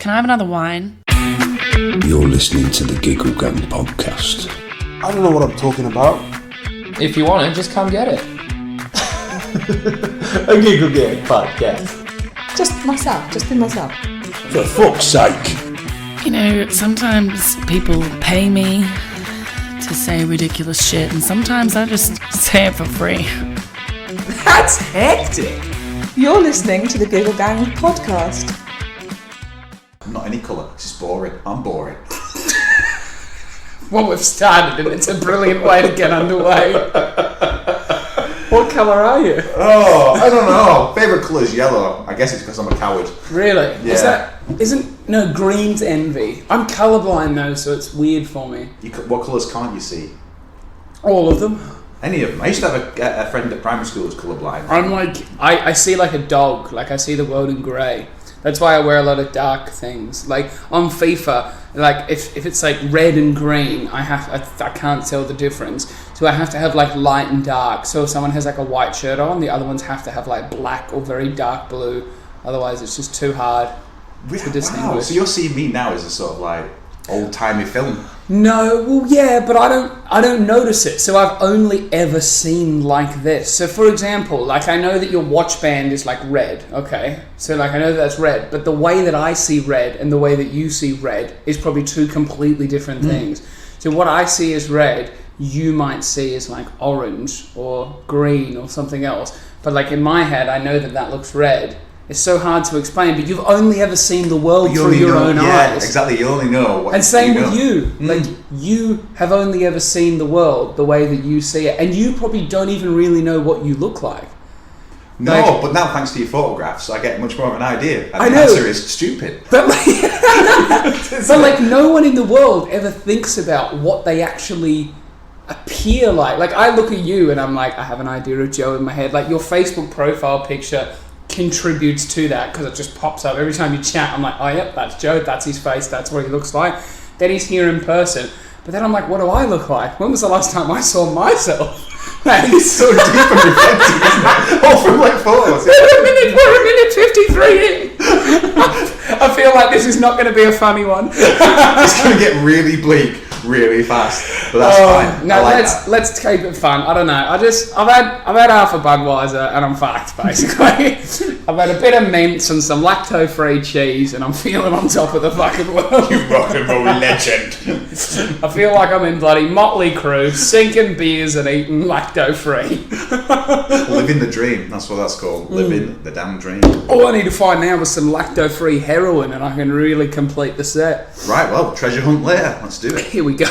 can I have another wine? You're listening to the Giggle Gang podcast. I don't know what I'm talking about. If you want it, just come get it. A Giggle Gang podcast. Just be myself. For fuck's sake. You know, sometimes people pay me to say ridiculous shit, and sometimes I just say it for free. That's hectic. You're listening to the Giggle Gang podcast. Not any colour, this is boring. I'm boring. Well, we've started and it's a brilliant way to get underway. What colour are you? Oh, I don't know. Favourite colour is yellow. I guess it's because I'm a coward. Really? Yeah. No, green's envy. I'm colourblind though, so it's weird for me. What colours can't you see? All of them. Any of them. I used to have a friend at primary school who was colourblind. I'm like, I see like a dog, like I see the world in grey. That's why I wear a lot of dark things. Like on FIFA, like if it's like red and green, I can't tell the difference. So I have to have like light and dark. So if someone has like a white shirt on, the other ones have to have like black or very dark blue. Otherwise, it's just too hard to distinguish. Wow, so you're seeing me now as a sort of like old-timey film. No, well, yeah, but I don't notice it. So I've only ever seen like this. So for example, like I know that your watch band is like red, okay? So like I know that's red, but the way that I see red and the way that you see red is probably two completely different things. So what I see as red, you might see as like orange or green or something else. But like in my head, I know that looks red. It's so hard to explain, but you've only ever seen the world through your own eyes. Yeah, exactly. You only know what. And same with you. Like you have only ever seen the world the way that you see it, and you probably don't even really know what you look like. No, like, but now thanks to your photographs, I get much more of an idea. And I the know. answer is stupid. But like no one in the world ever thinks about what they actually appear like. Like I look at you and I'm like, I have an idea of Joe in my head. Like your Facebook profile picture contributes to that because it just pops up every time you chat. I'm like, oh yep, that's Joe, that's his face, that's what he looks like. Then he's here in person, but then I'm like, what do I look like? When was the last time I saw myself? Man, it's so deep and reflective, isn't it? All from like photos. We're a minute 53 in. I feel like this is not going to be a funny one. It's going to get really bleak really fast, but that's fine. No, like let's keep it fun. I don't know. I've had half a Budweiser and I'm fucked basically. I've had a bit of mince and some lacto-free cheese and I'm feeling on top of the fucking world. You rock and roll legend. I feel like I'm in bloody Motley Crue, sinking beers and eating lacto-free. Living the dream. That's what that's called. Living the damn dream. All I need to find now is some lacto-free heroin and I can really complete the set. Right, well, treasure hunt later. Let's do it. Here we go.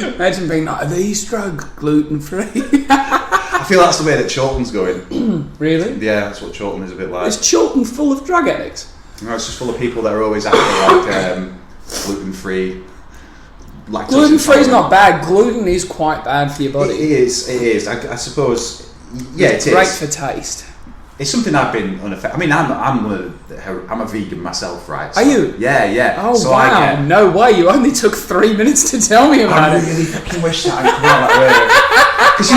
Imagine being like, are these drugs gluten-free? I feel that's the way that Chorlton's going. Really? Yeah, that's what Chorlton is a bit like. Is Chorlton full of drug addicts? No, it's just full of people that are always after like gluten-free. Gluten-free is not bad. Gluten is quite bad for your body. It is. I suppose. Yeah, it's great for taste. It's something I've been unaffected. I mean, I'm a vegan myself, right? So, are you? Yeah. Oh so wow! No way! You only took 3 minutes to tell me about it. I really fucking wish that I'd come out that way. Because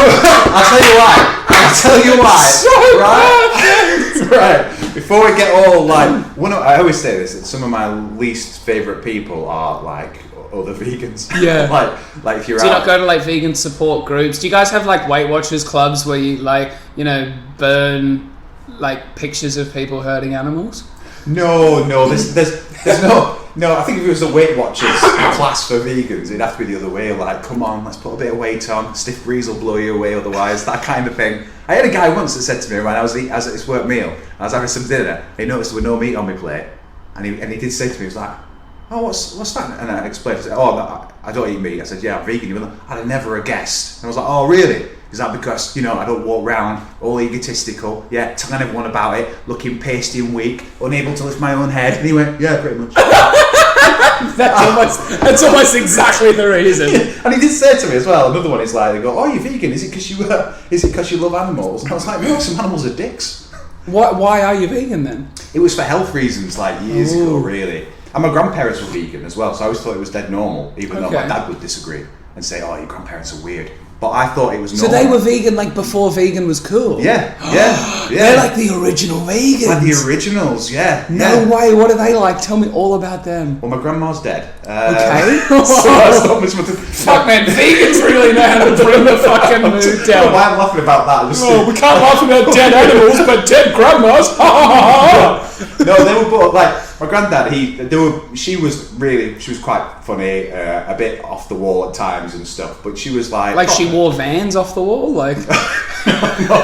I'll tell you why. So right. Before we get all like, I always say this. That some of my least favourite people are like other vegans. Yeah. like if you're Do you out. not go to like vegan support groups? Do you guys have like Weight Watchers clubs where you like burn like pictures of people hurting animals? No. There's no. I think if it was a Weight Watchers class for vegans, it'd have to be the other way. Like, come on, let's put a bit of weight on. Stiff breeze will blow you away otherwise. That kind of thing. I had a guy once that said to me when I was at his work meal, I was having some dinner. He noticed there was no meat on my plate, and he did say to me, he was like, "Oh, what's that?" And I explained. I said, "Oh, I don't eat meat." I said, "Yeah, I'm vegan." He went, "I'd never have guessed." And I was like, "Oh, really? Is that because, I don't walk around all egotistical, telling everyone about it, looking pasty and weak, unable to lift my own head?" And he went, "Yeah, pretty much." That's almost exactly the reason. And he did say to me as well, another one is like, they go, "Oh, you're vegan, is it because you love animals?" And I was like, "No, some animals are dicks." Why are you vegan then? It was for health reasons, like years ago, really. And my grandparents were vegan as well, so I always thought it was dead normal, even though my dad would disagree and say, "Oh, your grandparents are weird." but I thought it was So normal. they were vegan like before vegan was cool? Yeah. They're like the original vegans. Like the originals, yeah. No way, what are they like? Tell me all about them. Well, my grandma's dead. Okay. So that's not much more to... Fuck man, vegans really know how to bring the fucking mood down. Why I'm laughing about that? Just Oh, we can't laugh about dead animals, but dead grandmas. No, they were both like my granddad. She was quite funny, a bit off the wall at times and stuff. But she was like She wore Vans off the wall, like. No,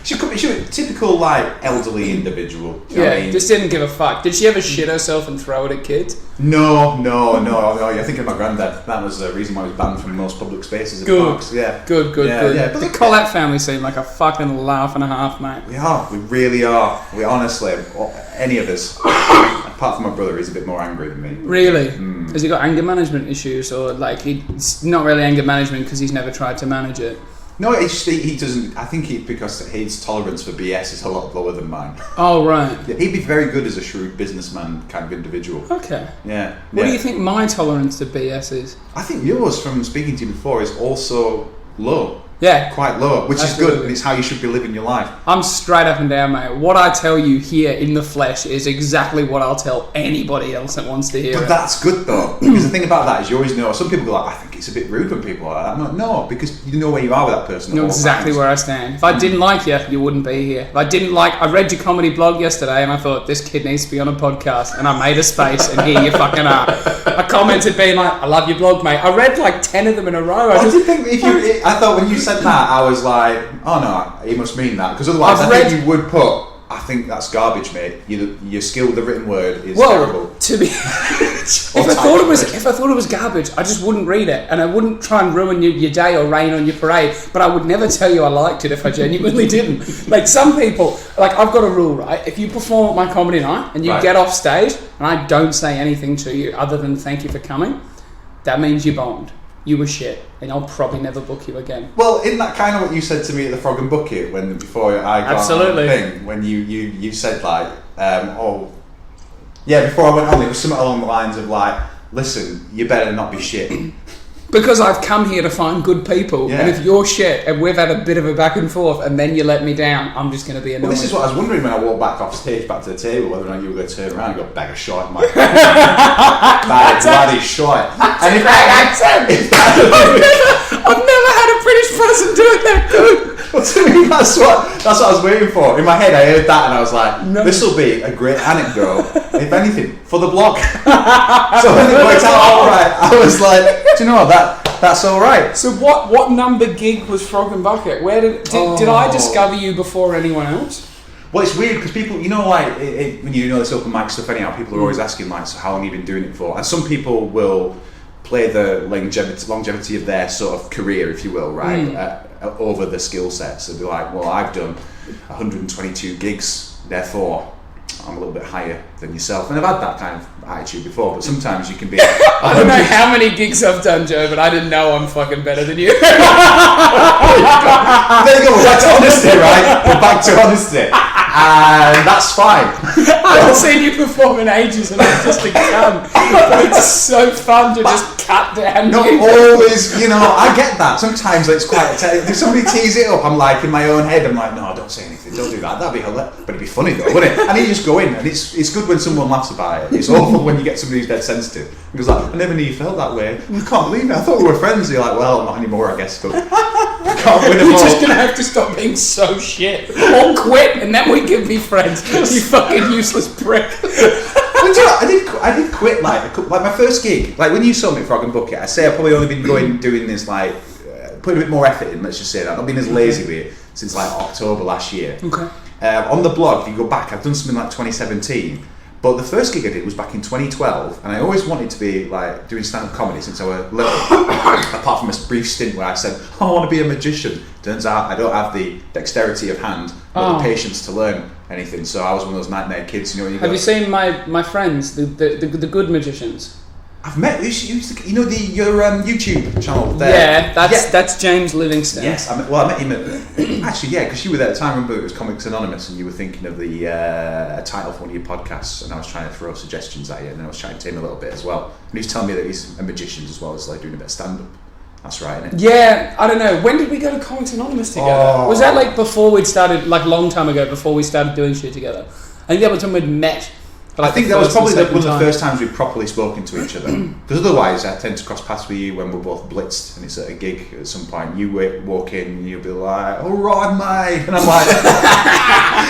she could be a typical like elderly individual. Do you know what I mean? Just didn't give a fuck. Did she ever shit herself and throw it at kids? No. You're thinking of my granddad. That was the reason why he was banned from most public spaces in parks. Yeah. Good. Yeah. The Collett family seem like a fucking laugh and a half, mate. We really are. We honestly, any of us, apart from my brother, he's a bit more angry than me. Really? Has he got anger management issues, or like he's not really anger management because he's never tried to manage it? No, he doesn't. I think because his tolerance for BS is a lot lower than mine. Oh right. Yeah, he'd be very good as a shrewd businessman kind of individual. Okay. Yeah. What do you think my tolerance to BS is? I think yours, from speaking to you before, is also low. Yeah. Quite low, which Absolutely. is good, and it's how you should be living your life. I'm straight up and down, mate. What I tell you here in the flesh is exactly what I'll tell anybody else that wants to hear But it. that's good though, because the thing about that is you always know. Some people go like, I think it's a bit rude when people are like that. I'm like, no, because you know where you are with that person. You know exactly where I stand. If I didn't like you, you wouldn't be here. If I didn't like... I read your comedy blog yesterday and I thought, this kid needs to be on a podcast, and I made a space and here you fucking are. I commented being like, I love your blog, mate. I read like 10 of them in a row. I thought when you said that, I was like, oh no, he must mean that, because otherwise I think you would put, I think that's garbage, mate. Your skill with the written word is terrible. To be, if I thought it was garbage, I just wouldn't read it, and I wouldn't try and ruin your day or rain on your parade. But I would never tell you I liked it if I genuinely didn't. Like some people, like I've got a rule, right? If you perform at my comedy night and you get off stage and I don't say anything to you other than thank you for coming, that means you bombed. You were shit, and I'll probably never book you again. Well, isn't that kind of what you said to me at the Frog and Bucket before I got on the thing? When you said like, before I went on, it was something along the lines of like, listen, you better not be shit. Because I've come here to find good people, and if you're shit, and we've had a bit of a back and forth, and then you let me down, I'm just going to be annoyed. Well, this is what I was wondering when I walked back off stage, back to the table, whether or not you were going to turn around and go, bag of shite, Mike. Bloody shite. And I've never had a British person do it that good. Well, to me, that's what I was waiting for. In my head, I heard that, and I was like, this will be a great anecdote, if anything, for the blog. So when it worked out all right, I was like, do you know what, that's all right. So what number gig was Frog and Bucket? Where did I discover you before anyone else? Well, it's weird because people, you know, like when you know this open mic stuff anyhow, people are always asking like, so how long have you been doing it for? And some people will play the longevity of their sort of career, if you will, right, over the skill sets. So they'll be like, well, I've done 122 gigs, therefore I'm a little bit higher than yourself. And I've had that kind of attitude before, but sometimes you can be... I don't know how many gigs I've done, Joe, but I didn't know I'm fucking better than you. There you go, we're back to honesty, right? We're back to honesty. And that's fine. I haven't seen you perform in ages and I'm just a cunt. It's so fun to just cut down. Not always, you know, I get that. Sometimes it's quite... If somebody tees it up, I'm like, in my own head, I'm like, no, don't say anything, don't do that. That'd be hilarious. But it'd be funny though, wouldn't it? And you just go in, and it's good when someone laughs about it. It's awful when you get somebody who's dead sensitive. Because like, I never knew you felt that way. I can't believe it. I thought we were friends. You're like, well, not anymore, I guess. But I can't win them You're all. just going to have to stop being so shit. Or quit, and then we can be friends. You fucking useless prick. Well, do you know, I did quit like my first gig. Like when you saw me at Frog and Bucket, I say I've probably only been doing this like putting a bit more effort in. Let's just say that. I've not been as lazy with it since like October last year. Okay. On the blog, if you go back, I've done something like 2017. But the first gig I did was back in 2012, and I always wanted to be like doing stand-up comedy since I was little. Apart from a brief stint where I said, I want to be a magician. Turns out I don't have the dexterity of hand or the patience to learn anything. So I was one of those nightmare kids. You know, Have you seen my friends, the good magicians? I've met your YouTube channel there. Yeah, that's James Livingston. Yes, I met him at actually, yeah, because you were there at the time. I remember it was Comics Anonymous, and you were thinking of the a title for one of your podcasts, and I was trying to throw suggestions at you, and then I was chatting to him a little bit as well. And he was telling me that he's a magician as well as like doing a bit of stand-up. That's right, isn't it? Yeah, I don't know. When did we go to Comics Anonymous together? Oh. Was that like before we'd started, like a long time ago, before we started doing shit together? I think that was when we'd met. I think that was probably one of the first times we've properly spoken to each other. Because otherwise, I tend to cross paths with you when we're both blitzed and it's at a gig at some point. You walk in and you'll be like, "All right, mate," and I'm like,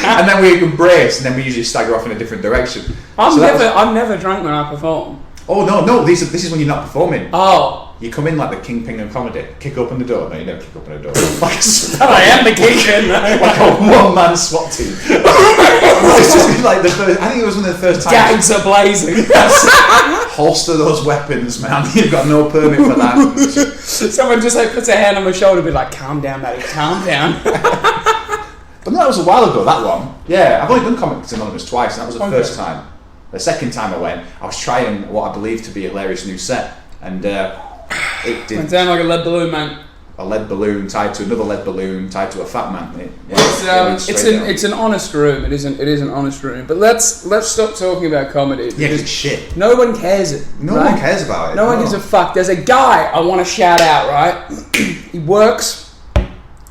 and then we embrace, and then we usually stagger off in a different direction. I'm never drunk when I perform. Oh no! This is when you're not performing. Oh. You come in like the kingpin of comedy. Kick open the door. No, you never kick open the door. I am the kingpin. Like a one-man SWAT team. It's just like the first. I think it was one of the first times. Gags are blazing. Holster those weapons, man. You've got no permit for that. Someone just like puts a hand on my shoulder, and be like, "Calm down, buddy. Calm down." But no, that was a while ago. That one. Yeah, I've only done Comics Anonymous twice, and that was the first time. The second time I went, I was trying what I believed to be a hilarious new set, and it did. Went down like a lead balloon, man. A lead balloon tied to another lead balloon tied to a fat man. It's an honest room. It is an honest room. But let's stop talking about comedy. Yeah, it's shit. No one cares it. No one cares about it. No one gives a fuck. There's a guy I want to shout out. Right, he works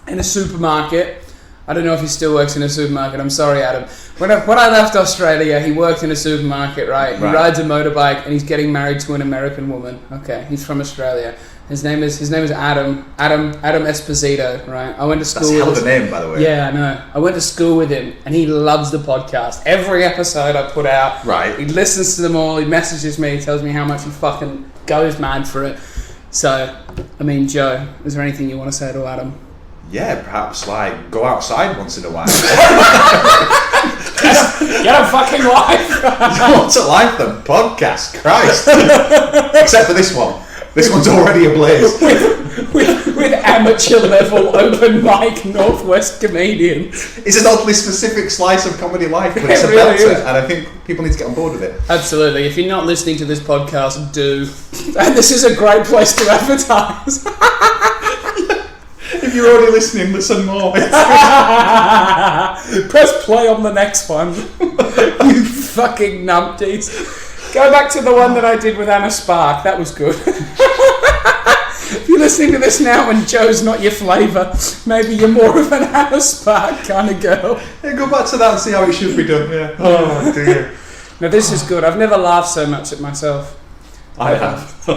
in a supermarket. I don't know if he still works in a supermarket. I'm sorry, Adam. When I left Australia, he worked in a supermarket, right? He rides a motorbike and he's getting married to an American woman. Okay, he's from Australia. His name is Adam Esposito, right? I went to school. That's a hell of a name, by the way. Yeah, I know. I went to school with him, and he loves the podcast. Every episode I put out, right? He listens to them all. He messages me. He tells me how much he fucking goes mad for it. So, I mean, Joe, is there anything you want to say to Adam? Yeah, perhaps like go outside once in a while. Get a fucking life. What's a life then? Podcast, Christ. Except for this one. This one's already ablaze. with amateur level open mic Northwest comedian. It's an oddly specific slice of comedy life, but it's a really belter, is. and I think people need to get on board with it. Absolutely. If you're not listening to this podcast, do. And this is a great place to advertise. If you're already listening, listen more. Press play on the next one. You fucking numpties. Go back to the one that I did with Anna Spark. That was good. If you're listening to this now and Joe's not your flavour, maybe you're more of an Anna Spark kind of girl. Yeah, go back to that and see how it should be done. Yeah. Oh dear. Now this is good. I've never laughed so much at myself. I have.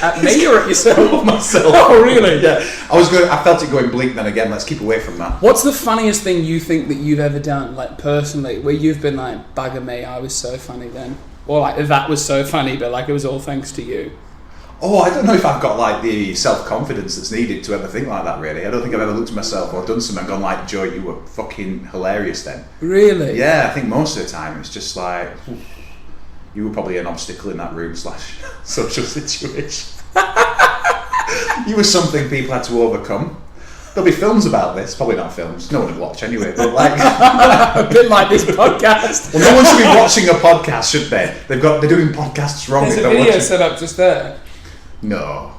At me or at yourself? Myself. Oh really? Yeah. I felt it going bleak. Then again, let's keep away from that. What's the funniest thing you think that you've ever done, like personally, where you've been like, bugger me, I was so funny then? Or like, that was so funny, but like it was all thanks to you? Oh, I don't know if I've got like the self-confidence that's needed to ever think like that, really. I don't think I've ever looked at myself or done something and gone like, Joe, you were fucking hilarious then. Really? Yeah, I think most of the time it's just like, you were probably an obstacle in that room / social situation. You were something people had to overcome. There'll be films about this, probably not films, no one would watch anyway, but like... A bit like this podcast. Well, no one should be watching a podcast, should they? They're doing podcasts wrong. There's a video set up just there. No.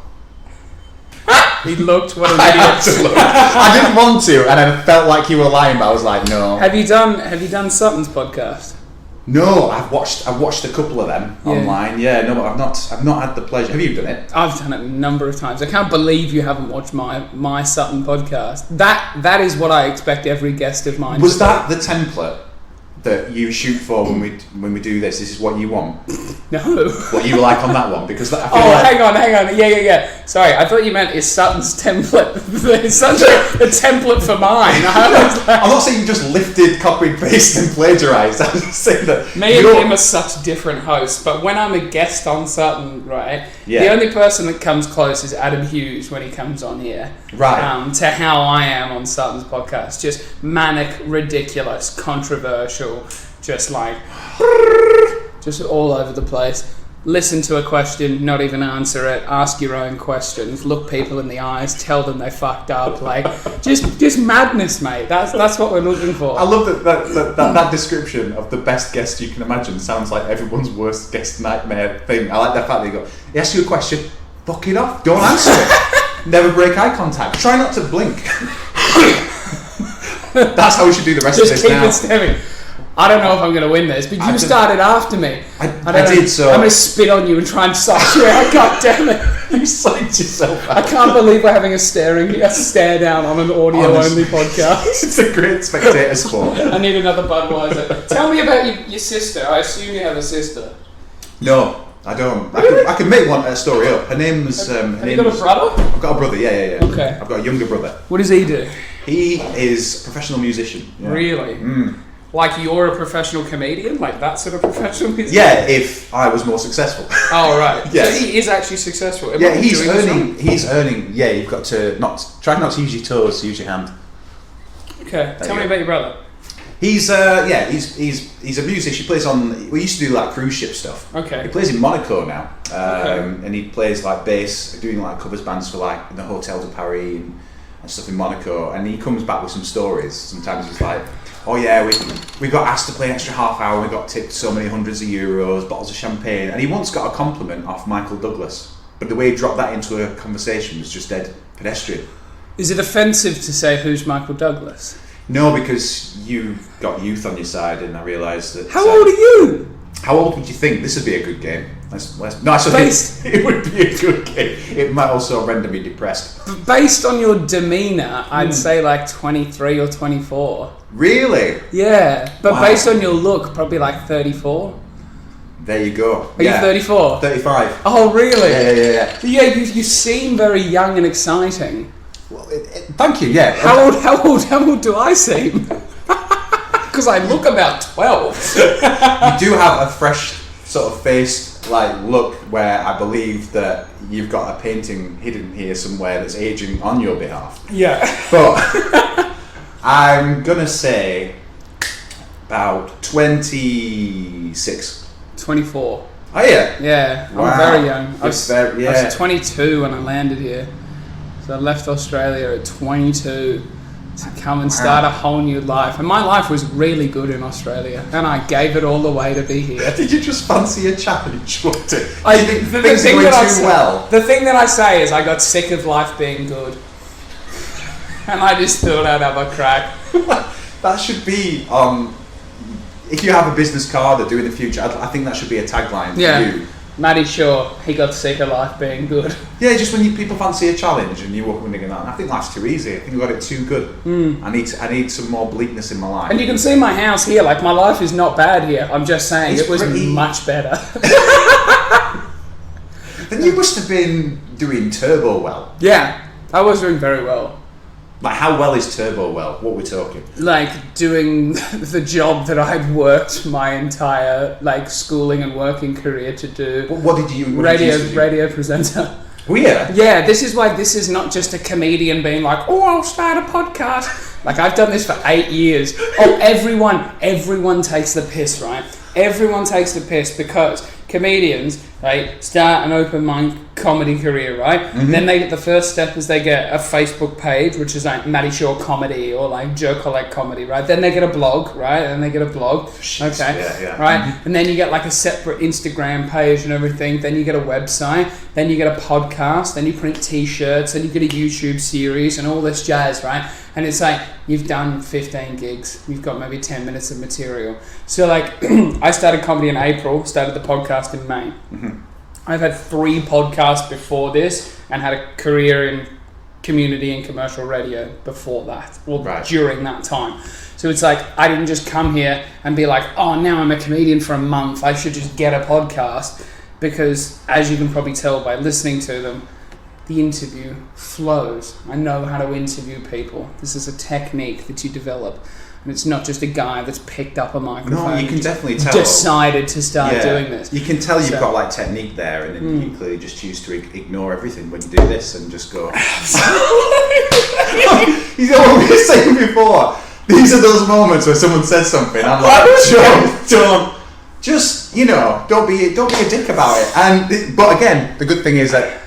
He looked, what an I idiot. had to look. I didn't want to, and I felt like you were lying, but I was like, no. Have you done Sutton's podcast? No, I've watched a couple of them online. Yeah, no, I've not had the pleasure. Have you done it? I've done it a number of times. I can't believe you haven't watched my Sutton podcast. That is what I expect every guest of mine. Was that the template that you shoot for when we do this? This is what you want. No. What you were like on that one? Because I feel hang on. Yeah. Sorry, I thought you meant is Sutton's template. It's such a template for mine. I'm not saying you just lifted, copied, pasted, and plagiarised. I'm just saying that me and him are such different hosts. But when I'm a guest on Sutton, right, the only person that comes close is Adam Hughes when he comes on here. Right. To how I am on Sutton's podcast, just manic, ridiculous, controversial, just like just all over the place. Listen to a question, not even answer it, ask your own questions, look people in the eyes, tell them they fucked up, like just madness, mate. That's what we're looking for. I love that description of the best guest you can imagine sounds like everyone's worst guest nightmare thing. I like the fact that you go, he asks you a question, fuck it off, don't answer it. Never break eye contact. Try not to blink. That's how we should do the rest of this now. Just keep it steady. I don't know if I'm going to win this, but you started after me. I did, so... I'm going to spit on you and try and suck you out, god damn it. You psyched yourself out. I can't believe we're having a stare down on an audio-only podcast. It's a great spectator sport. I need another Budweiser. Tell me about your sister. I assume you have a sister. No, I don't. I can make a story up. Her name's... Have you got a brother? I've got a brother, yeah. Okay. I've got a younger brother. What does he do? He is a professional musician. Yeah. Really? Like you're a professional comedian? Like that sort of professional musician? Yeah, if I was more successsul. Oh, right. Yes. So he is actually successful. Yeah, he's earning. Yeah, you've got to try not to use your toes, use your hand. Okay, tell me about your brother. He's he's a musician. He plays on. We used to do like cruise ship stuff. Okay. He plays in Monaco now, and he plays like bass, doing like covers bands for like the Hotel de Paris and stuff in Monaco. And he comes back with some stories. Sometimes he's like, "Oh yeah, we got asked to play an extra half hour. We got tipped so many hundreds of euros, bottles of champagne." And he once got a compliment off Michael Douglas, but the way he dropped that into a conversation was just dead pedestrian. Is it offensive to say who's Michael Douglas? No, because you've got youth on your side, and I realised that. How old are you? How old would you think? This would be a good game. It would be a good game. It might also render me depressed. Based on your demeanour, I'd say like 23 or 24. Really? Yeah, but Wow. based on your look, probably like 34. There you go. Are you 34? 35. Oh, really? Yeah. Yeah, you seem very young and exciting. Well, thank you. Yeah. How old do I seem? Because I look about 12. You do have a fresh sort of faced like look where I believe that you've got a painting hidden here somewhere that's aging on your behalf. Yeah. But I'm gonna say about 26. 24. Oh yeah. Yeah, I'm Wow. very young. I was 22 when I landed here. So I left Australia at 22 to come and start a whole new life. And my life was really good in Australia. And I gave it all away to be here. Did you just fancy a challenge? What it? The thing that I say is I got sick of life being good. And I just thought I'd have a crack. That should be if you have a business card or do in the future, I think that should be a tagline for you. Matty Shaw, he got sick of life being good. Yeah, just when people fancy a challenge and you walk in and that, I think life's too easy. I think I got it too good. I need some more bleakness in my life. And you can see my house here. Like, my life is not bad here. I'm just saying It's it was pretty- much better. Then you must have been doing turbo well. Yeah, I was doing very well. Like, how well is turbo well? What we're talking? Like, doing the job that I'd worked my entire, like, schooling and working career to do. What did you used to do? Radio presenter. Oh yeah. Yeah, this is not just a comedian being like, oh, I'll start a podcast. Like, I've done this for 8 years. Oh, everyone takes the piss, right? Everyone takes the piss because comedians, right, start an open mic comedy career, right? Mm-hmm. Then they get the first step is they get a Facebook page, which is like Matty Shaw Comedy or like Joe Collett Comedy, right? Then they get a blog, right? And they get a blog, okay, yeah. right? Mm-hmm. And then you get like a separate Instagram page and everything. Then you get a website. Then you get a podcast. Then you print T-shirts. Then you get a YouTube series and all this jazz, right? And it's like, you've done 15 gigs. You've got maybe 10 minutes of material. So like, I started comedy in April, started the podcast in May. Mm-hmm. I've had 3 podcasts before this and had a career in community and commercial radio before that, or during that time. So it's like, I didn't just come here and be like, oh, now I'm a comedian for a month, I should just get a podcast. Because as you can probably tell by listening to them, the interview flows. I know how to interview people. This is a technique that you develop. And it's not just a guy that's picked up a microphone. No, you can definitely tell. Decided to start doing this. You can tell you've got like technique there, and then you clearly just choose to ignore everything when you do this and just go. You know what we were saying before? These are those moments where someone says something. I'm like, don't. Just, don't be a dick about it. But again, the good thing is that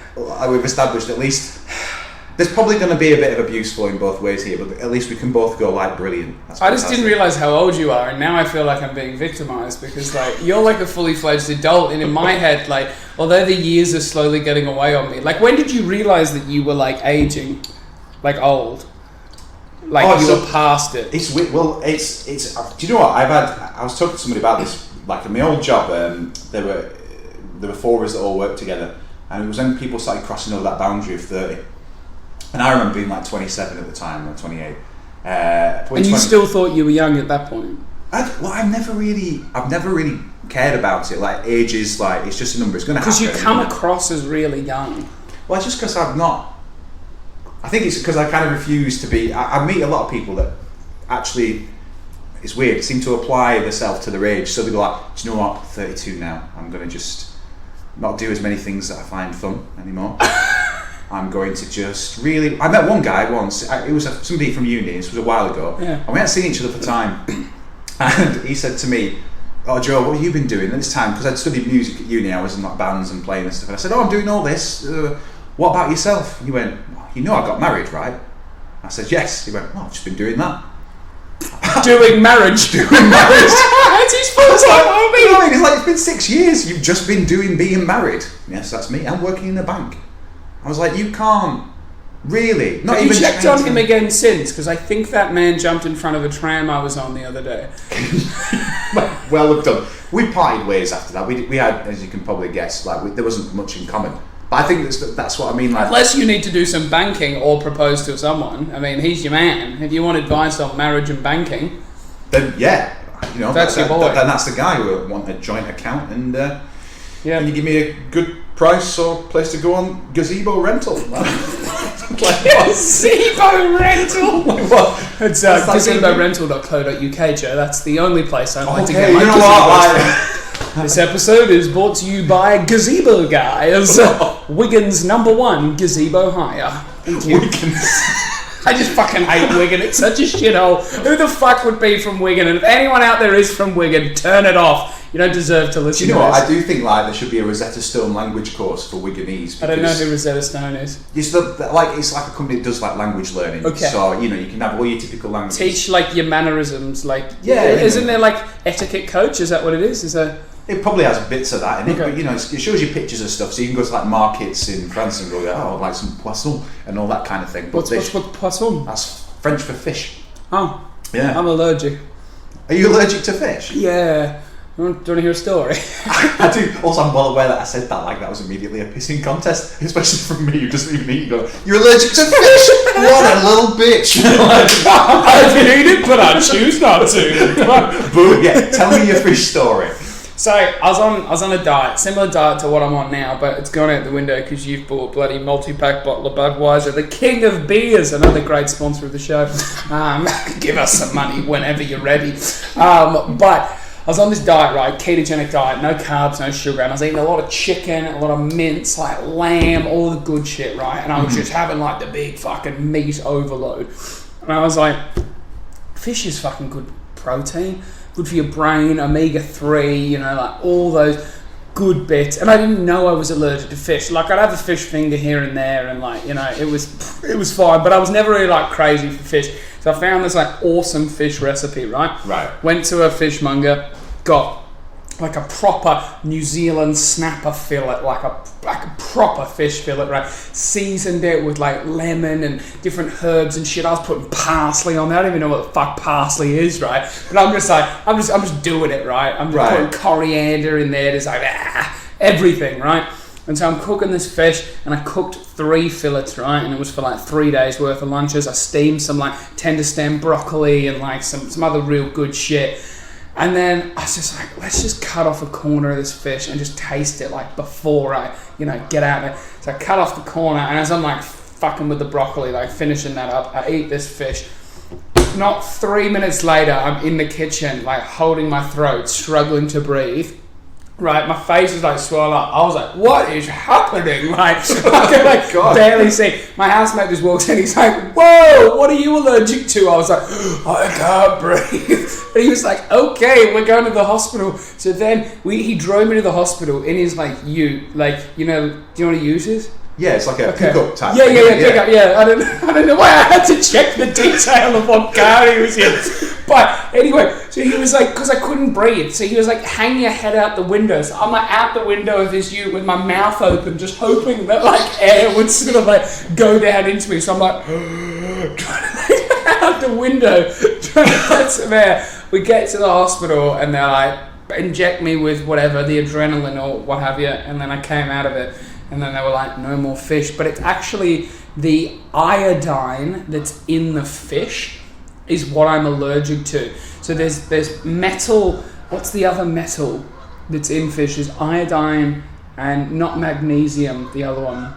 we've established at least there's probably going to be a bit of abuse flowing both ways here, but at least we can both go like brilliant. I just didn't realise how old you are, and now I feel like I'm being victimised because like you're like a fully fledged adult, and in my head, like although the years are slowly getting away on me, like when did you realise that you were like aging, like old? Like you were past it. It's well, it's. Do you know what I was talking to somebody about this. Like in my old job, there were 4 of us that all worked together, And it was when people started crossing over that boundary of 30. And I remember being like 27 at the time, or 28. And you still thought you were young at that point? I've never really cared about it. Like, age is like, it's just a number. It's going to happen. Because you come across as really young. Well, it's just because I'm not. I think it's because I kind of refuse to be. I meet a lot of people that actually, it's weird, seem to apply themselves to their age. So they go like, do you know what? 32 now. I'm going to just not do as many things that I find fun anymore. I'm going to just really. I met one guy once. It was somebody from uni. This was a while ago. Yeah. And we hadn't seen each other for time. And he said to me, "Oh, Joe, what have you been doing at this time?" Because I'd studied music at uni. I was in like bands and playing and stuff. And I said, "Oh, I'm doing all this. What about yourself?" And he went, "You know, I got married, right?" I said, "Yes." He went, "Well, I've just been doing that." Doing marriage. That's his full-time hobby. You know what I mean? It's like, it's been 6 years. You've just been doing being married. Yes, that's me. I'm working in a bank. I was like, you can't really. Not Have even you checked on him again since? Because I think that man jumped in front of a tram I was on the other day. Well done. We parted ways after that. We had, as you can probably guess, like there wasn't much in common. But I think that's what I mean. Like, unless you need to do some banking or propose to someone. I mean, he's your man. If you want advice on marriage and banking, then yeah, you know, that's your boy. Then that's the guy who want a joint account, and yeah, can you give me a good price or place to go on gazebo rental? Gazebo rental. It's gazeborental.co.uk, Joe. That's the only place I'd like to okay, get my you know gazebo. This episode is brought to you by Gazebo Guys, Wigan's #1 gazebo hire. I just fucking hate Wigan. It's such a shithole. Who the fuck would be from Wigan? And if anyone out there is from Wigan, turn it off. You don't deserve to listen. Do you know to what? this. I do think like there should be a Rosetta Stone language course for Wiganese. I don't know who Rosetta Stone is. It's like a company that does like language learning. Okay. So you know you can have all your typical languages. Teach like your mannerisms, like yeah. Isn't there like etiquette coach? Is that what it is? Is that? It probably has bits of that in it, Okay. but you know, it shows you pictures of stuff, so you can go to like markets in France and go, oh, like some poisson and all that kind of thing. But What's poisson? that's French for fish. Oh, Yeah. I'm allergic. Are you allergic to fish? Yeah. Do you want to hear a story? I do. Also, I'm well aware that I said that like that was immediately a pissing contest, especially from me who doesn't even eat. You go, you're allergic to fish? What a little bitch! I can eat it, but I choose not to. Boo! Yeah, tell me your fish story. So I was on a diet, similar diet to what I'm on now, but it's gone out the window because you've bought bloody multi-pack bottle of Budweiser, the king of beers, another great sponsor of the show. Give us some money whenever you're ready. But I was on this diet, right, ketogenic diet, no carbs, no sugar, and I was eating a lot of chicken, a lot of mince, like lamb, all the good shit, right? And I was just having like the big fucking meat overload. And I was like, fish is fucking good protein. Good for your brain, omega-3, you know, like all those good bits. And I didn't know I was allergic to fish. Like I'd have a fish finger here and there, and like, you know, it was fine. But I was never really like crazy for fish. So I found this like awesome fish recipe, right? Right. Went to a fishmonger, got like a proper New Zealand snapper fillet, like a proper fish fillet, right? Seasoned it with like lemon and different herbs and shit. I was putting parsley on there. I don't even know what the fuck parsley is, right? But I'm just doing it, right? I'm just putting coriander in there. There's like everything, right? And so I'm cooking this fish, and I cooked 3 fillets, right? And it was for like 3 days worth of lunches. I steamed some like tender stem broccoli and like some other real good shit. And then I was just like, let's just cut off a corner of this fish and just taste it like before I, you know, get out there. So I cut off the corner, and as I'm like fucking with the broccoli, like finishing that up, I eat this fish. Not 3 minutes later, I'm in the kitchen, like holding my throat, struggling to breathe. Right, my face is like swollen up. I was like, what is happening? Like, I can like barely see. My housemate just walks in, he's like, whoa, what are you allergic to? I was like, I can't breathe. And he was like, okay, we're going to the hospital. So then he drove me to the hospital in his like ute, like, you know, do you know what he uses? Yeah, it's like a pickup type. Yeah, pickup. Yeah, I don't know why I had to check the detail of what car he was in. But anyway, so he was like, because I couldn't breathe, so he was like, hang your head out the window. So I'm like out the window of this ute with my mouth open, just hoping that like air would sort of like go down into me. So I'm like trying to out the window, trying to get some air. We get to the hospital, and they're like, inject me with whatever, the adrenaline or what have you, and then I came out of it. And then they were like, no more fish. But it's actually the iodine that's in the fish is what I'm allergic to. So there's metal. What's the other metal that's in fish? Is iodine and not magnesium, the other one.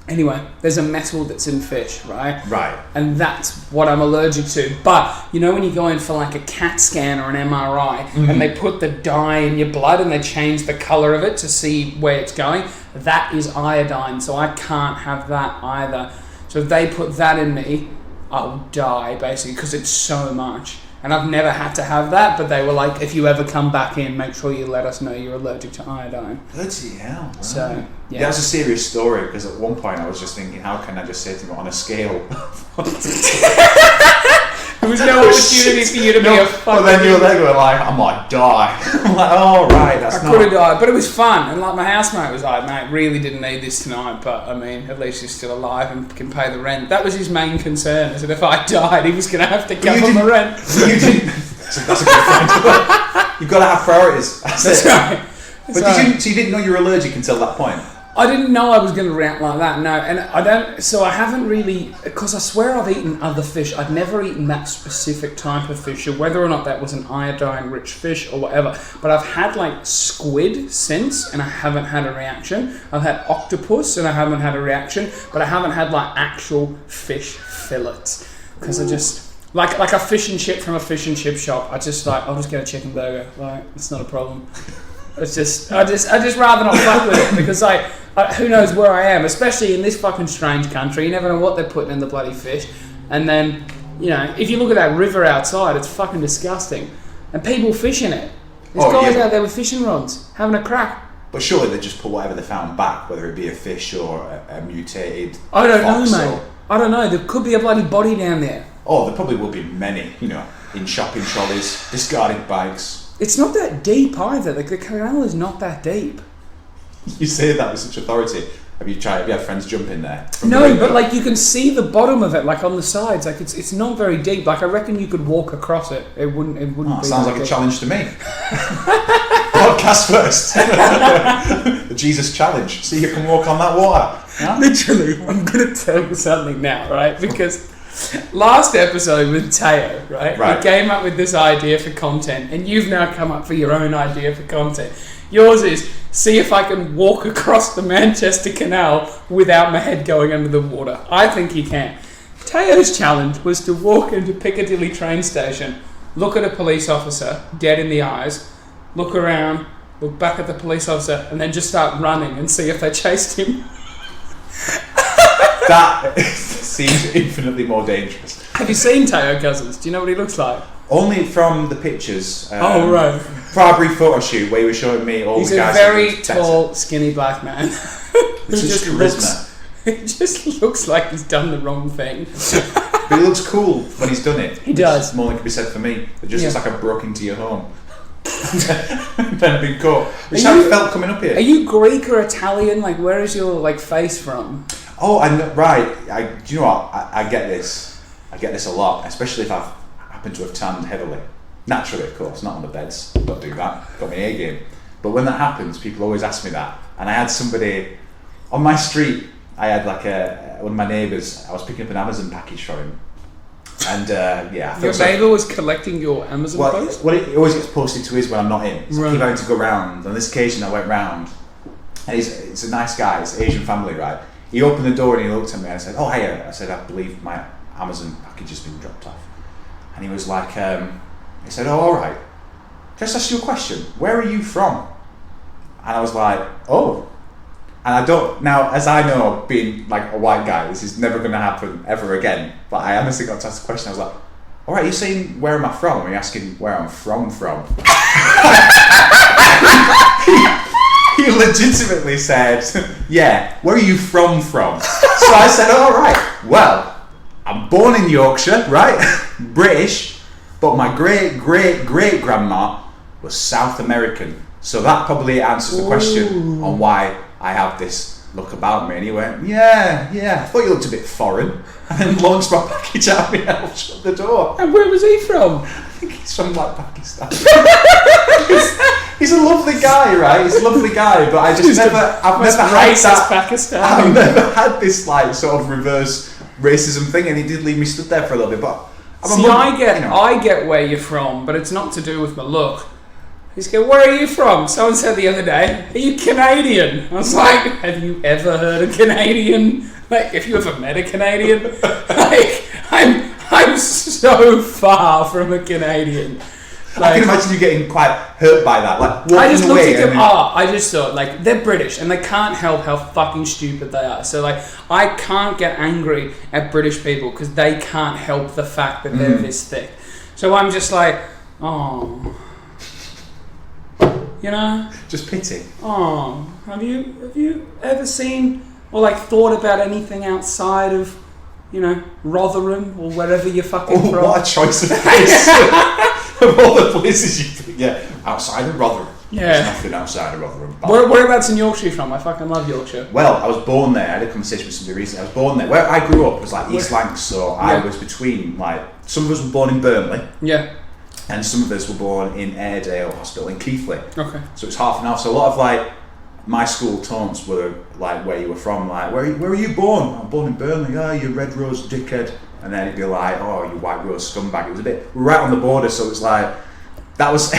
Anyway, there's a metal that's in fish, right? Right. And that's what I'm allergic to. But, you know when you go in for like a CAT scan or an MRI and they put the dye in your blood and they change the colour of it to see where it's going? That is iodine, so I can't have that either. So if they put that in me, I'll die, basically, because it's so much. And I've never had to have that, but they were like, if you ever come back in, make sure you let us know you're allergic to iodine. Bloody hell. Right. So, yeah. That's a serious story, because at one point I was just thinking, how can I just say to them on a scale? There was no opportunity for you to be a fucking... Well, then you were there going like, I might die. I'm like, oh, right, that's I could have died, but it was fun. And like my housemate was like, mate, really didn't need this tonight, but I mean, at least he's still alive and can pay the rent. That was his main concern, is that if I died, he was going to have to cover the rent. You didn't... That's a good point. You've got to have priorities. That's right. But so you didn't know you were allergic until that point? I didn't know I was going to react like that, no. And I haven't really, because I swear I've eaten other fish. I've never eaten that specific type of fish, or whether or not that was an iodine-rich fish or whatever. But I've had like squid since, and I haven't had a reaction. I've had octopus, and I haven't had a reaction. But I haven't had like actual fish fillets. Because I just, like a fish and chip from a fish and chip shop, I'll just get a chicken burger. Like, it's not a problem. It's just, I just rather not fuck with it, because who knows where I am, especially in this fucking strange country. You never know what they're putting in the bloody fish. And then, you know, if you look at that river outside, it's fucking disgusting. And people fish in it. There's guys out there with fishing rods, having a crack. But surely they just put whatever they found back, whether it be a fish or a mutated I don't know, fox mate. I don't know. There could be a bloody body down there. Oh, there probably will be many, you know, in shopping trolleys, discarded bags. It's not that deep either. Like, the canal is not that deep. You say that with such authority. Have you had friends jump in there? No, but like you can see the bottom of it, like on the sides. Like it's not very deep. Like I reckon you could walk across it. It wouldn't be. Sounds like a challenge to me. Podcast first. The Jesus challenge. See, you can walk on that water. Yeah? Literally, I'm gonna tell you something now, right? Because last episode with Teo, right? He came up with this idea for content, and you've now come up for your own idea for content. Yours is, see if I can walk across the Manchester Canal without my head going under the water. I think he can. Teo's challenge was to walk into Piccadilly train station, look at a police officer dead in the eyes, look around, look back at the police officer, and then just start running and see if they chased him. That seems infinitely more dangerous. Have you seen Teo Cousins? Do you know what he looks like? Only from the pictures. Oh, right. For our brief photo shoot where you were showing me all the guys. He's a very tall, skinny black man. It's just charisma. It just looks like he's done the wrong thing. But he looks cool when he's done it. He does. More than can be said for me. It just looks like I broke into your home. Then been caught. Which how you felt coming up here. Are you Greek or Italian? Like, where is your face from? Oh, right. Do you know what? I get this. I get this a lot, especially if I've happened to have tanned heavily. Naturally, of course, not on the beds. Don't do that. Got my A game. But when that happens, people always ask me that. And I had somebody on my street. I had like one of my neighbours. I was picking up an Amazon package for him. And I your neighbour was collecting your Amazon post? Well, it always gets posted to his when I'm not in. So I keep having to go round. On this occasion, I went round. And it's a nice guy. It's an Asian family, right? He opened the door and he looked at me and I said, "Oh, hiya." I said, "I believe my Amazon package has been dropped off." And he was like, he said, "Oh, all right. Just ask you a question. Where are you from?" And I was like, "Oh." And I don't, now, as I know, being like a white guy, this is never going to happen ever again. But I honestly got to ask the question. I was like, "All right, you're saying where am I from? Or are you asking where I'm from?" He legitimately said, "Yeah, where are you from?" So I said, "All right, well, I'm born in Yorkshire, right? British, but my great-great-great-grandma was South American. So that probably answers the question on why I have this look about me." And he went, yeah, I thought you looked a bit foreign. And then launched my package out and I shut the door. And where was he from? I think he's from like Pakistan. He's a lovely guy, right? He's a lovely guy, but I just I've never had that. Pakistan. I've never had this like sort of reverse racism thing, and he did leave me stood there for a little bit. But I get where you're from, but it's not to do with my look. He's going, where are you from? Someone said the other day, are you Canadian? I was like, have you ever heard a Canadian? Like, have you ever met a Canadian? Like, I'm so far from a Canadian. Like, I can imagine you getting quite hurt by that. Like, I just looked at them. I just thought, like, they're British and they can't help how fucking stupid they are. So, like, I can't get angry at British people because they can't help the fact that they're this thick. So I'm just like, oh, you know, just pity. Oh, have you ever seen or like thought about anything outside of, you know, Rotherham or wherever you're fucking from? What a choice of place! Of all the places outside of Rotherham. Yeah. There's nothing outside of Rotherham. Whereabouts in Yorkshire are you from? I fucking love Yorkshire. Well, I was born there. I had a conversation with somebody recently. I was born there. Where I grew up was like East Lancs, so I was between, like, some of us were born in Burnley. Yeah. And some of us were born in Airedale Hospital in Keighley. Okay. So it's half and half. So a lot of, like, my school taunts were, like, where you were from. Like, where are you born? I'm born in Burnley. Oh, you red rose dickhead. And then it'd be like, oh, you white rose scumbag. It was a bit right on the border, so it was like, that was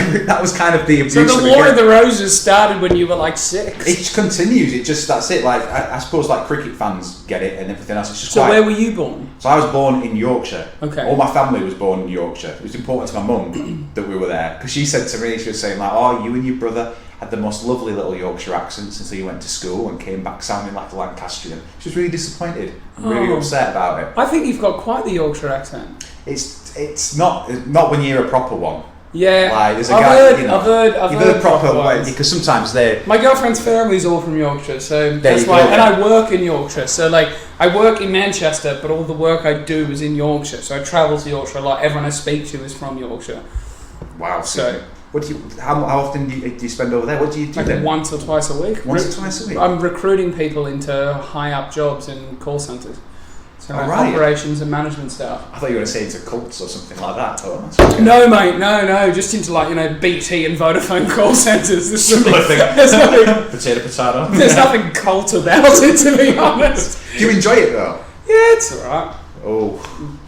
kind of the abuse. So the War of the Roses started when you were like 6. It continues. That's it. Like I suppose like cricket fans get it and everything else. It's just so where were you born? So I was born in Yorkshire. Okay. All my family was born in Yorkshire. It was important to my mum that we were there because she said to me, she was saying like, oh, you and your brother had the most lovely little Yorkshire accents until you went to school and came back sounding like a Lancastrian. She was really disappointed and really upset about it. I think you've got quite the Yorkshire accent. It's not when you're a proper one. Yeah, like there's a I've guy. heard, you know, I've heard proper way because sometimes they. My girlfriend's family's all from Yorkshire, so that's why. And I work in Yorkshire, so like I work in Manchester, but all the work I do is in Yorkshire. So I travel to Yorkshire a lot. Everyone I speak to is from Yorkshire. Wow. So how often do you spend over there? What do you do? Like once or twice a week. Once or twice a week. I'm recruiting people into high up jobs in call centres. So operations and management staff. I thought you were going to say into cults or something like that. No, mate, no. Just into like, you know, BT and Vodafone call centres. Similar thing. Potato. There's nothing cult about it, to be honest. Do you enjoy it though? Yeah, it's alright. Oh.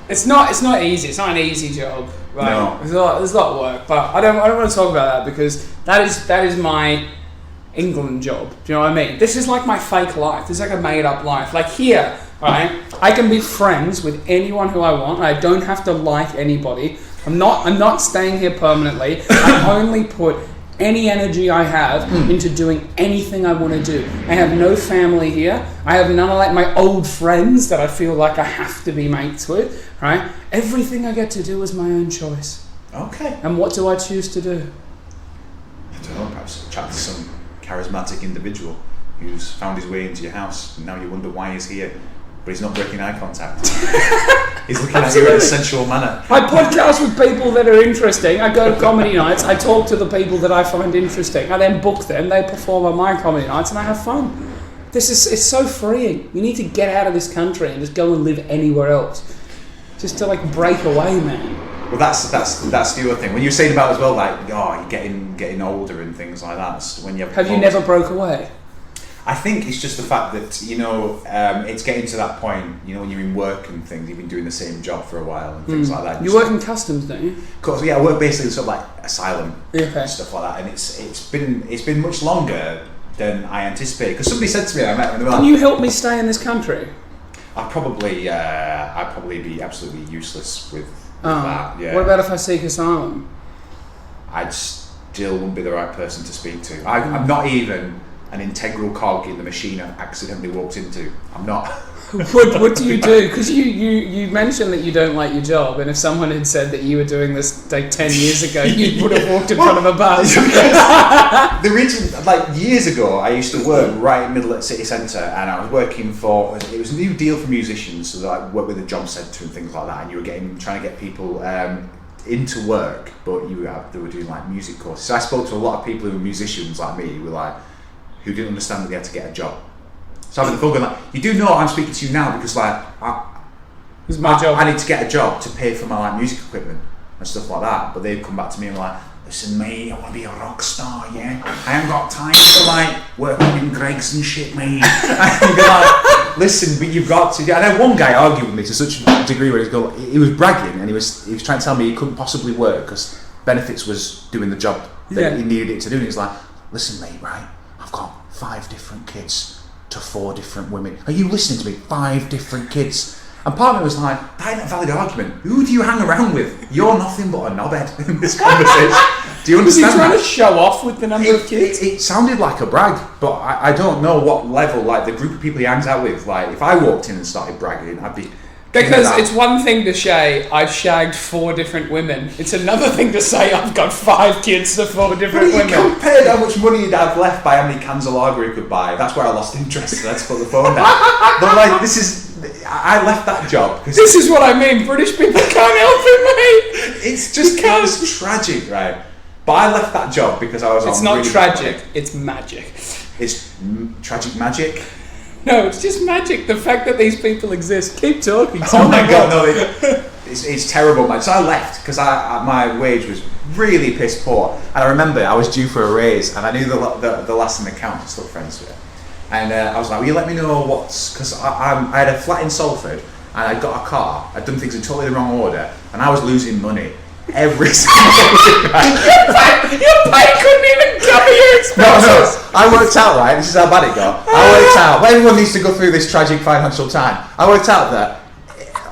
It's not easy. It's not an easy job. Right? No. There's a lot of work, but I don't want to talk about that because that is my England job. Do you know what I mean? This is like my fake life. This is like a made up life. Like here, right? I can be friends with anyone who I want. I don't have to like anybody. I'm not staying here permanently. I only put any energy I have into doing anything I want to do. I have no family here. I have none of like my old friends that I feel like I have to be mates with, right? Everything I get to do is my own choice. Okay. And what do I choose to do? I don't know, perhaps chat to some charismatic individual who's found his way into your house and now you wonder why he's here, but he's not breaking eye contact. He's looking at you in a sensual manner. I podcast with people that are interesting. I go to comedy nights. I talk to the people that I find interesting. I then book them. They perform on my comedy nights, and I have fun. It's so freeing. You need to get out of this country and just go and live anywhere else, just to like break away, man. Well, that's the other thing. When you were saying about as well, like, oh, you're getting older and things like that. When you have you never broke away? I think it's just the fact that, you know, it's getting to that point, you know, when you're in work and things, you've been doing the same job for a while and things like that. You work in customs, don't you? Of course, yeah, I work basically sort of like asylum and stuff like that, and it's been much longer than I anticipated. Because somebody said to me, I met them. Can you help me stay in this country? I'd probably be absolutely useless with that. Yeah. What about if I seek asylum? I'd still wouldn't be the right person to speak to. I'm not even an integral cog in the machine I've accidentally walked into. I'm not. What do you do? Because you mentioned that you don't like your job, and if someone had said that you were doing this like 10 years ago, you would have walked in front of a bus. The reason, like years ago, I used to work right in the middle at city centre, and I was working for, it was a new deal for musicians, so that I worked with a job centre and things like that, and you were trying to get people into work, but they were doing like music courses. So I spoke to a lot of people who were musicians like me, who didn't understand that they had to get a job. So I'm on the phone going like, you do know I'm speaking to you now because like it's my job. I need to get a job to pay for my like music equipment and stuff like that. But they'd come back to me and like, listen mate, I want to be a rock star, yeah? I haven't got time to like working in Greggs and shit, mate. And you'd be like, listen, but you've got to. And then one guy argued with me to such a degree where he was bragging and he was trying to tell me he couldn't possibly work because Benefits was doing the job that he needed it to do. And he was like, listen mate, right, I've got 5 different kids to 4 different women. Are you listening to me? 5 different kids. And part of me was like, that ain't a valid argument. Who do you hang around with? You're nothing but a knobhead in this conversation. Do you understand? Was he trying that? to show off with the number of kids? It sounded like a brag, but I don't know what level, like the group of people he hangs out with, like if I walked in and started bragging, I'd be... Because it's one thing to say, I've shagged 4 different women. It's another thing to say, I've got 5 kids to 4 different women. But compared how much money he'd have left by how many cans of lager he could buy, that's where I lost interest, so let's put the phone down. But like, I left that job. This is what I mean, British people can't help it, mate. It's just it's tragic, right? But I left that job because I was It's on not really tragic, it's magic. It's tragic magic. No, it's just magic. The fact that these people exist. Keep talking. Oh my god, no, it's terrible, man. So I left because my wage was really piss poor, and I remember I was due for a raise, and I knew the last in the account. I'm still friends with her, and I was like, "Will you let me know what's?" Because I had a flat in Salford, and I'd got a car. I'd done things in totally the wrong order, and I was losing money every single week. Your pay couldn't even cover your expenses. No, I worked out, right, this is how bad it got. I worked out, well, everyone needs to go through this tragic financial time. I worked out that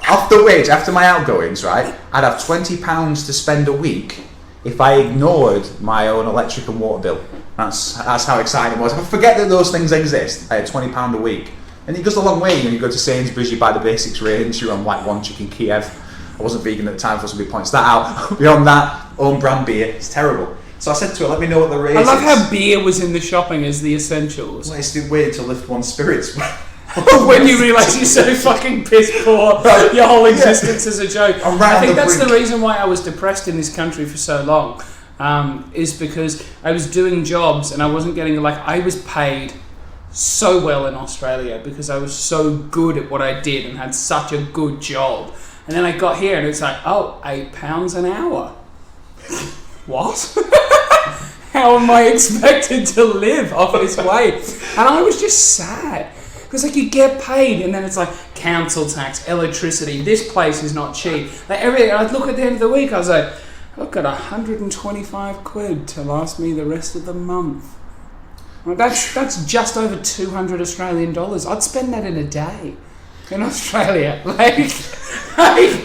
off the wage, after my outgoings, right, I'd have £20 to spend a week if I ignored my own electric and water bill. That's how exciting it was. If I forget that those things exist, I had £20 a week. And it goes a long way when you go to Sainsbury's, you buy the basics range, you're on like one chicken Kiev. I wasn't vegan at the time, so somebody points that out. Beyond that, own brand beer, it's terrible. So I said to her, let me know what the raise is. I love how beer was in the shopping as the essentials. Well, it's weird to lift one's spirits. When you realise you're so fucking piss poor, your whole existence is a joke. I think that's the reason why I was depressed in this country for so long, is because I was doing jobs and I wasn't getting, I was paid so well in Australia because I was so good at what I did and had such a good job. And then I got here and it's like, oh, £8 an hour. What? How am I expected to live off this wage? And I was just sad. Because you get paid and then it's like council tax, electricity, this place is not cheap. Everything. I'd look at the end of the week, I was like, I've got 125 quid to last me the rest of the month. Well, that's just over 200 Australian dollars. I'd spend that in a day in Australia.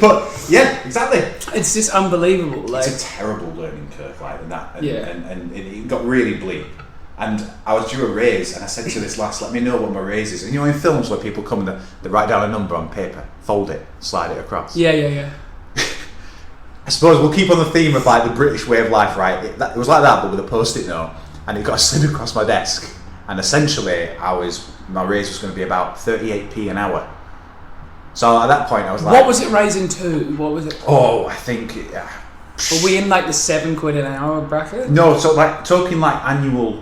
But yeah, exactly. It's just unbelievable. It's a terrible learning curve like that. And it got really bleak. And I was due a raise, and I said to this lass, let me know what my raise is. And you know, in films where people come and they write down a number on paper, fold it, slide it across. Yeah. I suppose we'll keep on the theme of the British way of life, right? It was like that, but with a post-it note, and it got slid across my desk. And essentially, my raise was going to be about 38p an hour. So at that point, I was like, what was it raising to? What was it? Oh, I think. Were we in the £7 an hour bracket? No, so talking annual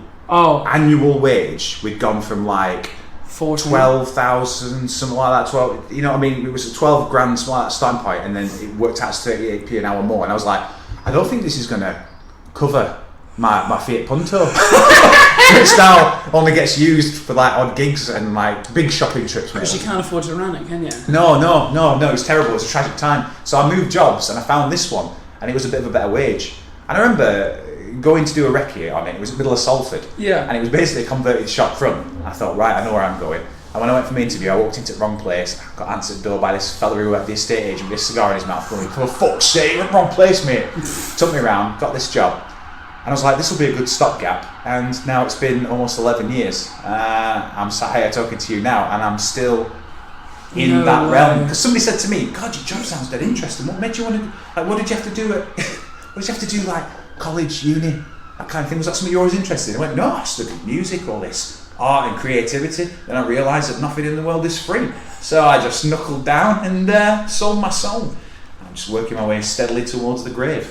wage, we'd gone from 12,000, something like that. 12, you know what I mean? It was 12 grand, something like that starting point, and then it worked out as 38p an hour more. And I was like, I don't think this is going to cover my Fiat Punto, which now only gets used for odd gigs and big shopping trips. Because you can't afford to run it, can you? No, it was terrible. It was a tragic time. So I moved jobs and I found this one, and it was a bit of a better wage. And I remember going to do a recce on it. It was in the middle of Salford. Yeah. And it was basically a converted shop front. I thought, right, I know where I'm going. And when I went for my interview, I walked into the wrong place. I got answered the door by this fella who worked at the estate agent with a cigar in his mouth, going, for fuck's sake, you're in the wrong place, mate. Took me around, got this job. And I was like, this will be a good stopgap. And now it's been almost 11 years. I'm sat here talking to you now, and I'm still in that realm. Because somebody said to me, God, your job sounds dead interesting. What made you want to, what did you have to do college, uni, that kind of thing? Was that something you were always interested in? I went, no, I studied music, all this art and creativity. Then I realised that nothing in the world is free. So I just knuckled down and sold my soul. I'm just working my way steadily towards the grave.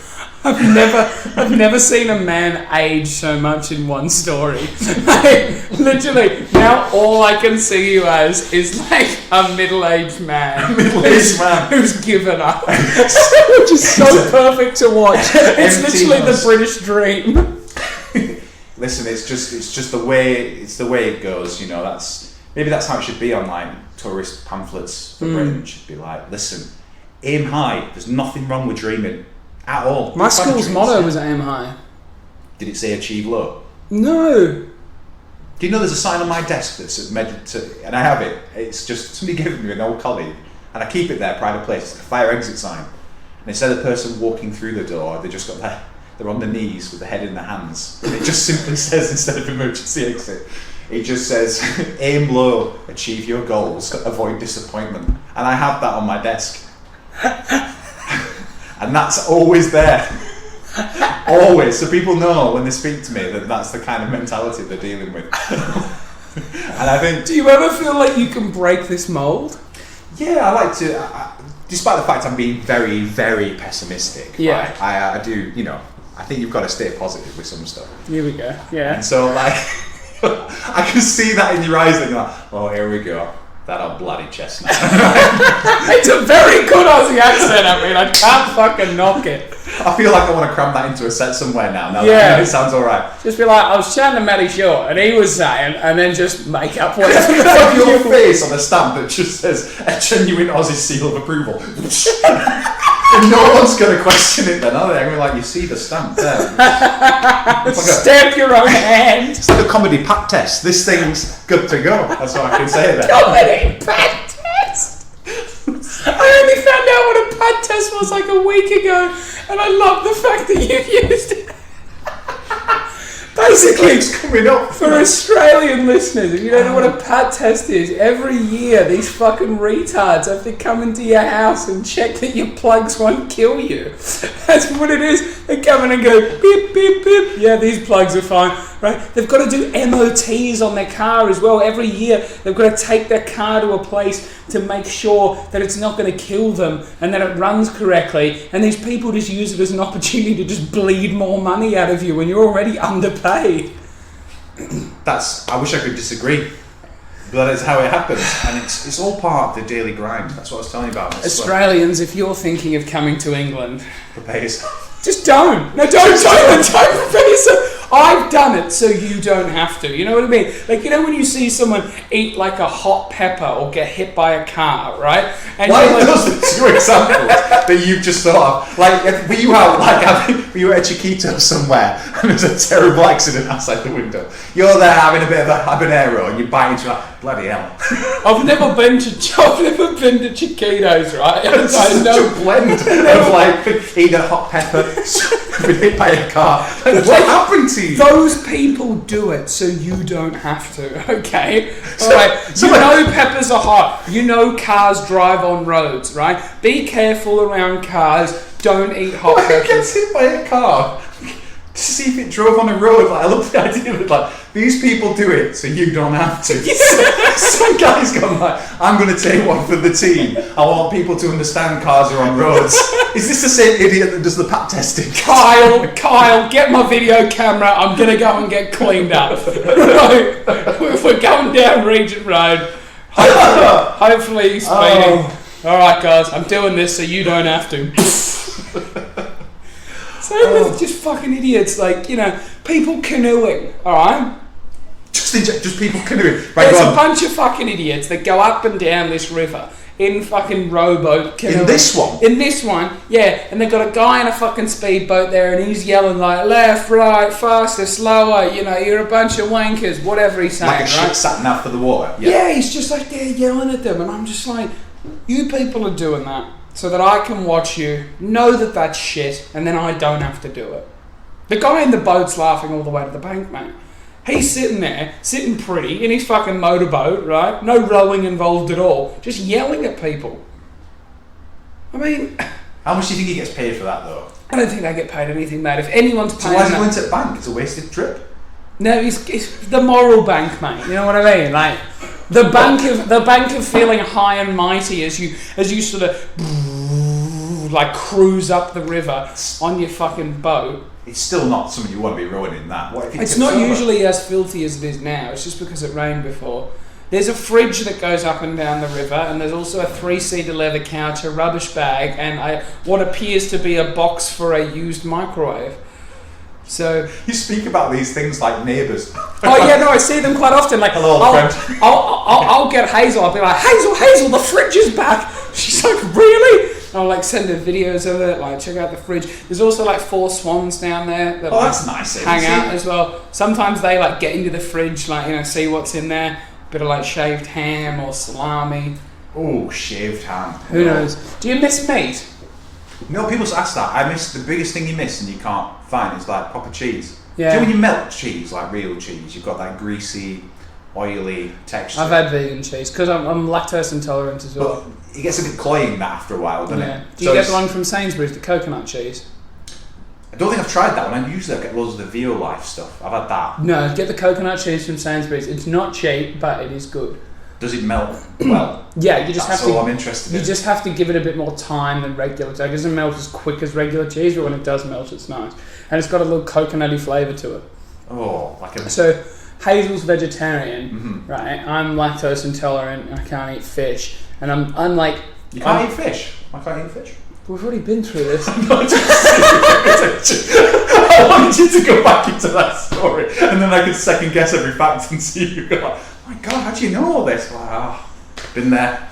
I've never seen a man age so much in one story. Like, literally, now all I can see you as is like a middle-aged man. Who's given up. Which is so perfect to watch. It's literally the British dream. Listen, it's just the way it goes. You know, that's how it should be on like tourist pamphlets for Britain. It should be like, listen, aim high. There's nothing wrong with dreaming at all. My school's motto was aim high. Did it say achieve low? No. Do you know there's a sign on my desk that's and I have it. It's just somebody gave me an old colleague, and I keep it there, pride of place. It's like a fire exit sign. And instead of the person walking through the door, they just got they're on their knees with the head in their hands. And it just simply says, instead of emergency exit, it just says, aim low, achieve your goals, avoid disappointment. And I have that on my desk. And that's always there. Always. So people know when they speak to me that that's the kind of mentality they're dealing with. And I think... Do you ever feel like you can break this mould? Yeah, I like to... despite the fact I'm being very, very pessimistic. Yeah. Right, I do, you know, I think you've got to stay positive with some stuff. Here we go. Yeah. And so, like, I can see that in your eyes, and you're like, oh, here we go. That old bloody chestnut. It's a very good Aussie accent, I mean, I can't fucking knock it. I feel like I want to cram that into a set somewhere now. That it sounds alright. Just be like, I was chatting to Matty Short, and he was saying, and then just make up whatever the fuck Your face on a stamp that just says, a genuine Aussie seal of approval. And no one's going to question it then, are they? I'm going to be like, you see the stamp there. Stamp your own hand. It's like a comedy pat test. This thing's good to go. That's what I can say there. Comedy pat test! I only found out what a pat test was like a week ago, and I love the fact that you used it. Basically, it's coming up for Australian listeners, if you don't know what a pat test is, every year these fucking retards have to come into your house and check that your plugs won't kill you. That's what it is. They come in and go beep beep beep. Yeah, these plugs are fine, right? They've got to do MOTs on their car as well. Every year they've got to take their car to a place to make sure that it's not going to kill them and that it runs correctly. And these people just use it as an opportunity to just bleed more money out of you when you're already underpaid. I wish I could disagree, but that is how it happens, and it's all part of the daily grind. That's what I was telling you about. Australians, if you're thinking of coming to England, prepare yourself. Just don't. No, don't prepare yourself. I've done it, so you don't have to. You know what I mean? Like, you know when you see someone eat like a hot pepper or get hit by a car, right? And why are those the two examples that you've just thought of? Like, were you out, were you at Chiquito somewhere and there's a terrible accident outside the window? You're there having a bit of a habanero and you bite into like, bloody hell. I've never been to Chiquitos, right? It's such a blend of like eating a hot pepper, been hit by a car. Like, what happened to you? Those people do it, so you don't have to. Okay, all right. You know peppers are hot. You know cars drive on roads, right? Be careful around cars. Don't eat hot peppers. Who gets hit by a car? To see if it drove on a road. Like, I love the idea of like these people do it, so you don't have to. Some guy's gone like, I'm going to take one for the team. I want people to understand cars are on roads. Is this the same idiot that does the pat testing? Kyle, get my video camera. I'm going to go and get cleaned up. Right. We're going down Regent Road. Hopefully he's speeding. All right, guys, I'm doing this so you don't have to. Same with just fucking idiots, like, you know, people canoeing, alright? Just people canoeing. Right, there's a bunch of fucking idiots that go up and down this river in fucking rowboat canoeing. In this one? In this one, yeah, and they've got a guy in a fucking speedboat there and he's yelling like, left, right, faster, slower, you know, you're a bunch of wankers, whatever he's saying, like a shit sat nav for the water. Yeah, he's just like there yelling at them and I'm just like, you people are doing that so that I can watch you, know that that's shit, and then I don't have to do it. The guy in the boat's laughing all the way to the bank, mate. He's sitting there, sitting pretty, in his fucking motorboat, right? No rowing involved at all. Just yelling at people. I mean... How much do you think he gets paid for that, though? I don't think they get paid anything, mate. If anyone's paying... So why is he going to the bank? It's a wasted trip. No, it's the moral bank, mate. You know what I mean? Like... The bank of feeling high and mighty as you sort of like cruise up the river on your fucking boat. It's still not something you want to be rowing in that. What if it It's tips not over? usually as filthy as it is now. It's just because it rained before. There's a fridge that goes up and down the river, and there's also a 3-seater leather couch, a rubbish bag, and what appears to be a box for a used microwave. So You speak about these things like neighbours. oh yeah, no, I see them quite often. Like, Hello, friend. I'll get Hazel. I'll be like, Hazel, the fridge is back. She's like, really? And I'll like send her videos of it. Like, check out the fridge. There's also like 4 swans down there that Oh, like, that's nice. hang out as well. Sometimes they like get into the fridge, like see what's in there. Bit of like shaved ham or salami. Oh, shaved ham. Who knows? Do you miss meat? No, people ask that. I miss the biggest thing you miss and you can't find is like proper cheese. Yeah. Do you know when you melt cheese, like real cheese, you've got that greasy, oily texture. I've had vegan cheese because I'm lactose intolerant as well. But it gets a bit cloying that after a while, doesn't Yeah. it? Do you get the one from Sainsbury's, the coconut cheese? I don't think I've tried that one. I usually get loads of the Veo Life stuff. I've had that. No, get the coconut cheese from Sainsbury's. It's not cheap, but it is good. Does it melt well? Yeah, you just That's have to. all I'm interested in. You just have to give it a bit more time than regular cheese. It doesn't melt as quick as regular cheese, but when it does melt, it's nice, and it's got a little coconutty flavour to it. Oh, like a... So Hazel's vegetarian, right? I'm lactose intolerant and I can't eat fish, and I'm like, You can't eat fish? I can't eat fish. we've already been through this. I wanted you to go back into that story, and then I could second guess every fact and see you go like, oh my god, how do you know all this? Like, been there,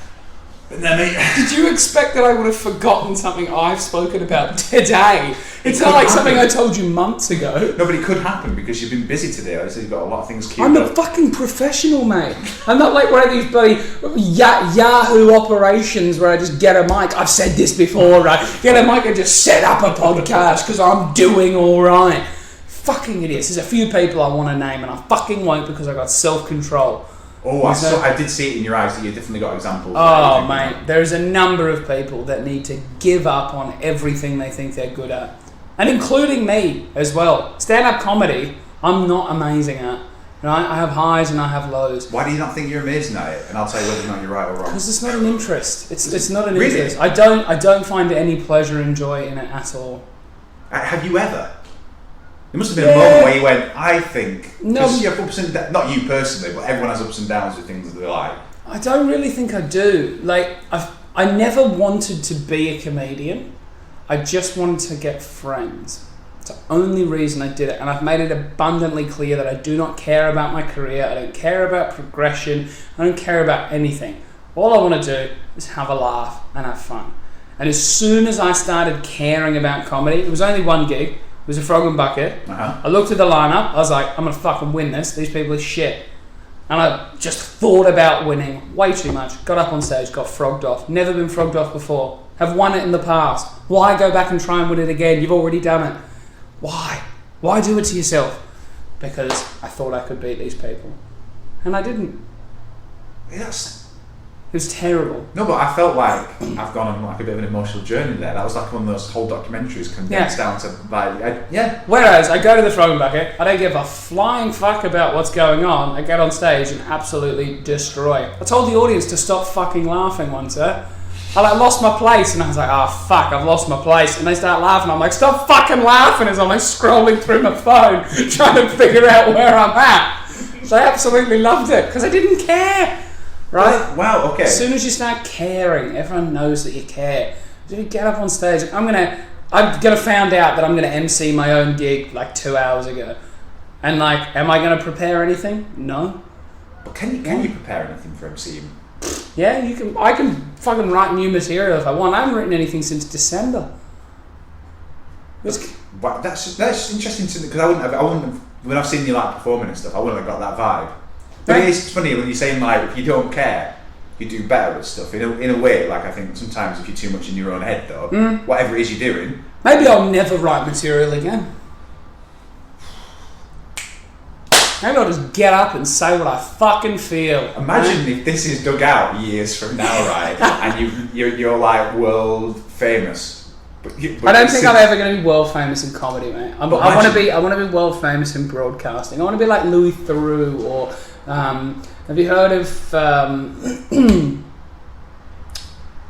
mate. Did you expect that I would have forgotten something I've spoken about today? It's not like something I told you months ago. No, but it could happen because you've been busy today. So you've got a lot of things queued I'm a up. fucking professional, mate. I'm not like one of these bloody Yahoo operations where I just get a mic. I've said this before, right? Get a mic and just set up a podcast because I'm doing all right. Fucking idiots. There's a few people I want to name and I fucking won't because I got self-control. Oh, I did see it in your eyes that you definitely got examples. Oh, mate. There's a number of people that need to give up on everything they think they're good at. And including me as well. Stand-up comedy, I'm not amazing at. Right? I have highs and I have lows. Why do you not think you're amazing at it? And I'll tell you whether or not you're right or wrong. Because it's not an interest. It's not an Really? interest. I don't find any pleasure and joy in it at all. Have you ever? There must have been a moment where you went, I think... No. Because you have ups and downs, not you personally, but everyone has ups and downs with things that they like. I don't really think I do. Like, I never wanted to be a comedian. I just wanted to get friends. It's the only reason I did it. And I've made it abundantly clear that I do not care about my career. I don't care about progression. I don't care about anything. All I want to do is have a laugh and have fun. And as soon as I started caring about comedy, it was only one gig. It was a Frog and Bucket. I looked at the lineup. I was like, I'm going to fucking win this. These people are shit. And I just thought about winning way too much. Got up on stage, got frogged off. Never been frogged off before. Have won it in the past. Why go back and try and win it again? You've already done it. Why? Why do it to yourself? Because I thought I could beat these people. And I didn't. Yes. It was terrible. No, but I felt like I've gone on like a bit of an emotional journey there. That was like one of those whole documentaries condensed down to like, Whereas I go to the Frog and Bucket, I don't give a flying fuck about what's going on. I get on stage and absolutely destroy. I told the audience to stop fucking laughing once, I lost my place and I was like, oh fuck, I've lost my place. And they start laughing. I'm like, stop fucking laughing as I'm like scrolling through my phone trying to figure out where I'm at. So I absolutely loved it because I didn't care. Right? Wow, okay. As soon as you start caring, everyone knows that you care. So you get up on stage, I'm gonna found out that I'm gonna MC my own gig like 2 hours ago. And like, am I gonna prepare anything? No. But can you prepare anything for MCing? Yeah, I can fucking write new material if I want. I haven't written anything since December. But that's interesting to because I wouldn't have, when I've seen you like performing and stuff, I wouldn't have got that vibe. But Right. it's funny when you're saying like if you don't care, you do better at stuff. In a way, like I think sometimes if you're too much in your own head though, whatever it is you're doing. Maybe I'll never write material again. Maybe I'll just get up and say what I fucking feel. Imagine if this is dug out years from now, right? And you're like world famous. But I don't think I'm ever going to be world famous in comedy, mate. I want to imagine- be world famous in broadcasting. I want to be like Louis Theroux or have you heard of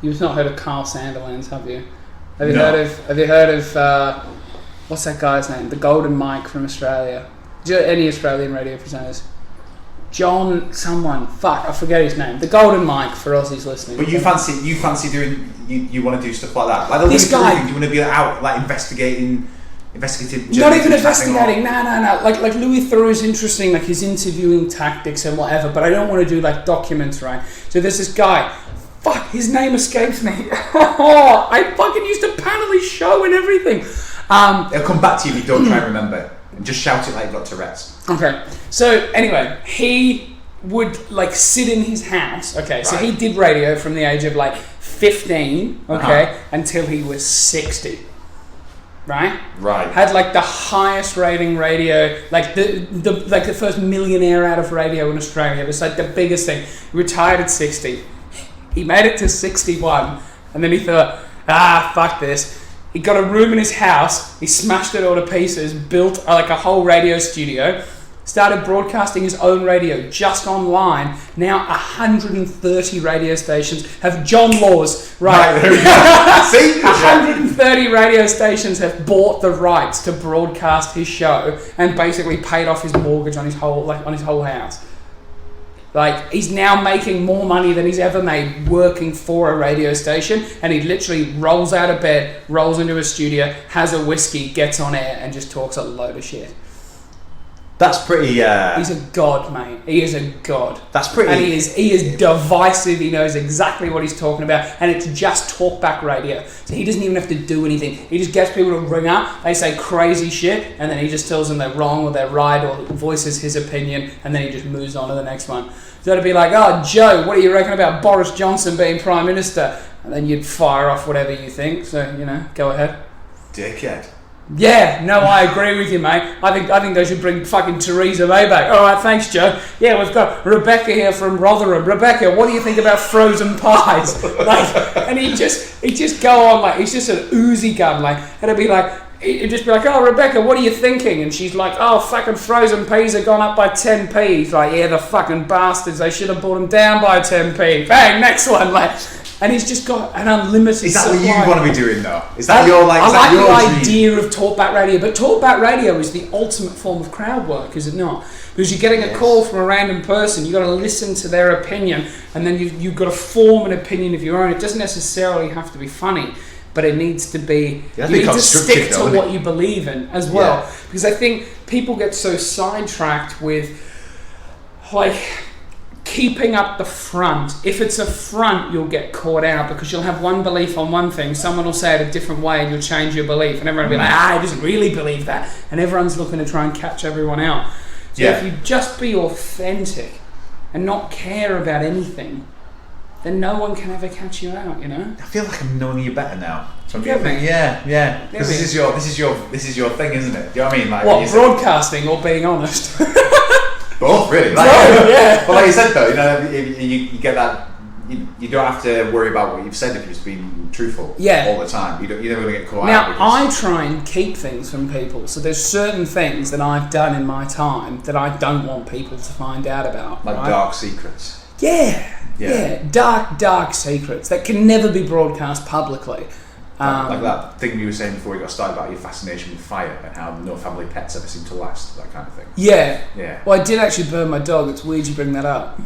you've not heard of Carl Sandilands, have you? Have you heard of what's that guy's name? The Golden Mike from Australia. Do you know any Australian radio presenters? John someone. Fuck, I forget his name. The Golden Mike for Aussies listening. But you fancy doing you want to do stuff like that? Like This guy. Do you want to be out like investigative? Not even investigating. No. Like Louis Theroux's interesting, like his interviewing tactics and whatever. But I don't want to do like documents, right? So there's this guy. Fuck, his name escapes me. I fucking used to panel his show and everything. It'll come back to you if you don't try and remember. And just shout it like you've got Tourette's. Okay. So anyway, he would like sit in his house. Okay. So Right. he did radio from the age of like 15. Okay, until he was 60. Right. Had like the highest rating radio, like the first millionaire out of radio in Australia. It was like the biggest thing. He retired at 60. He made it to 61, and then he thought, fuck this. He got a room in his house, he smashed it all to pieces, built like a whole radio studio, started broadcasting his own radio just online. Now 130 radio stations have John Laws, right? There we go. See? 130 radio stations have bought the rights to broadcast his show and basically paid off his mortgage on his whole house. Like, he's now making more money than he's ever made working for a radio station, and he literally rolls out of bed, rolls into a studio, has a whiskey, gets on air, and just talks a load of shit. That's pretty... He's a god, mate. He is a god. That's pretty... And he is divisive. He knows exactly what he's talking about, and it's just talkback radio. So he doesn't even have to do anything. He just gets people to ring up, they say crazy shit, and then he just tells them they're wrong or they're right, or voices his opinion, and then he just moves on to the next one. So it'd be like, oh, Joe, what do you reckon about Boris Johnson being Prime Minister? And then you'd fire off whatever you think. So, go ahead. Dickhead. Yeah, no, I agree with you, mate. I think they should bring fucking Theresa May back. All right, thanks, Joe. Yeah, we've got Rebecca here from Rotherham. Rebecca, what do you think about frozen pies? And he'd just go on like he's just an oozy gun, like, and it'd be like. It'd just be like, oh, Rebecca, what are you thinking? And she's like, oh, fucking frozen peas have gone up by 10p. He's like, yeah, the fucking bastards, they should have brought them down by 10p. Bang, next one. Like, and he's just got an unlimited Is that supply. what you want to be doing, though? Is that your, like, I like your the dream? idea of talkback radio, but talkback radio is the ultimate form of crowd work, is it not? Because you're getting a call from a random person, you've got to listen to their opinion, and then you've got to form an opinion of your own. It doesn't necessarily have to be funny, but it needs to be, you need to stick to what you believe in as well. Yeah. Because I think people get so sidetracked with, like, keeping up the front. If it's a front, you'll get caught out because you'll have one belief on one thing, someone will say it a different way and you'll change your belief, and everyone will be like, he doesn't really believe that, and everyone's looking to try and catch everyone out. So if you just be authentic and not care about anything, then no one can ever catch you out, I feel like I'm knowing you better now. So I'm Get me? Yeah. Because this is your thing, isn't it? Do you know what I mean? Like, what, broadcasting or being honest? Both, really. Like, yeah. But like you said, though, you get that. You don't have to worry about what you've said if you've just been truthful all the time. You're never going to get caught out. Now, I try and keep things from people. So there's certain things that I've done in my time that I don't want people to find out about. Like dark secrets. Yeah. Dark secrets that can never be broadcast publicly. Like that thing you were saying before we got started about your fascination with fire and how no family pets ever seem to last, that kind of thing. Yeah. Well, I did actually burn my dog. It's weird you bring that up.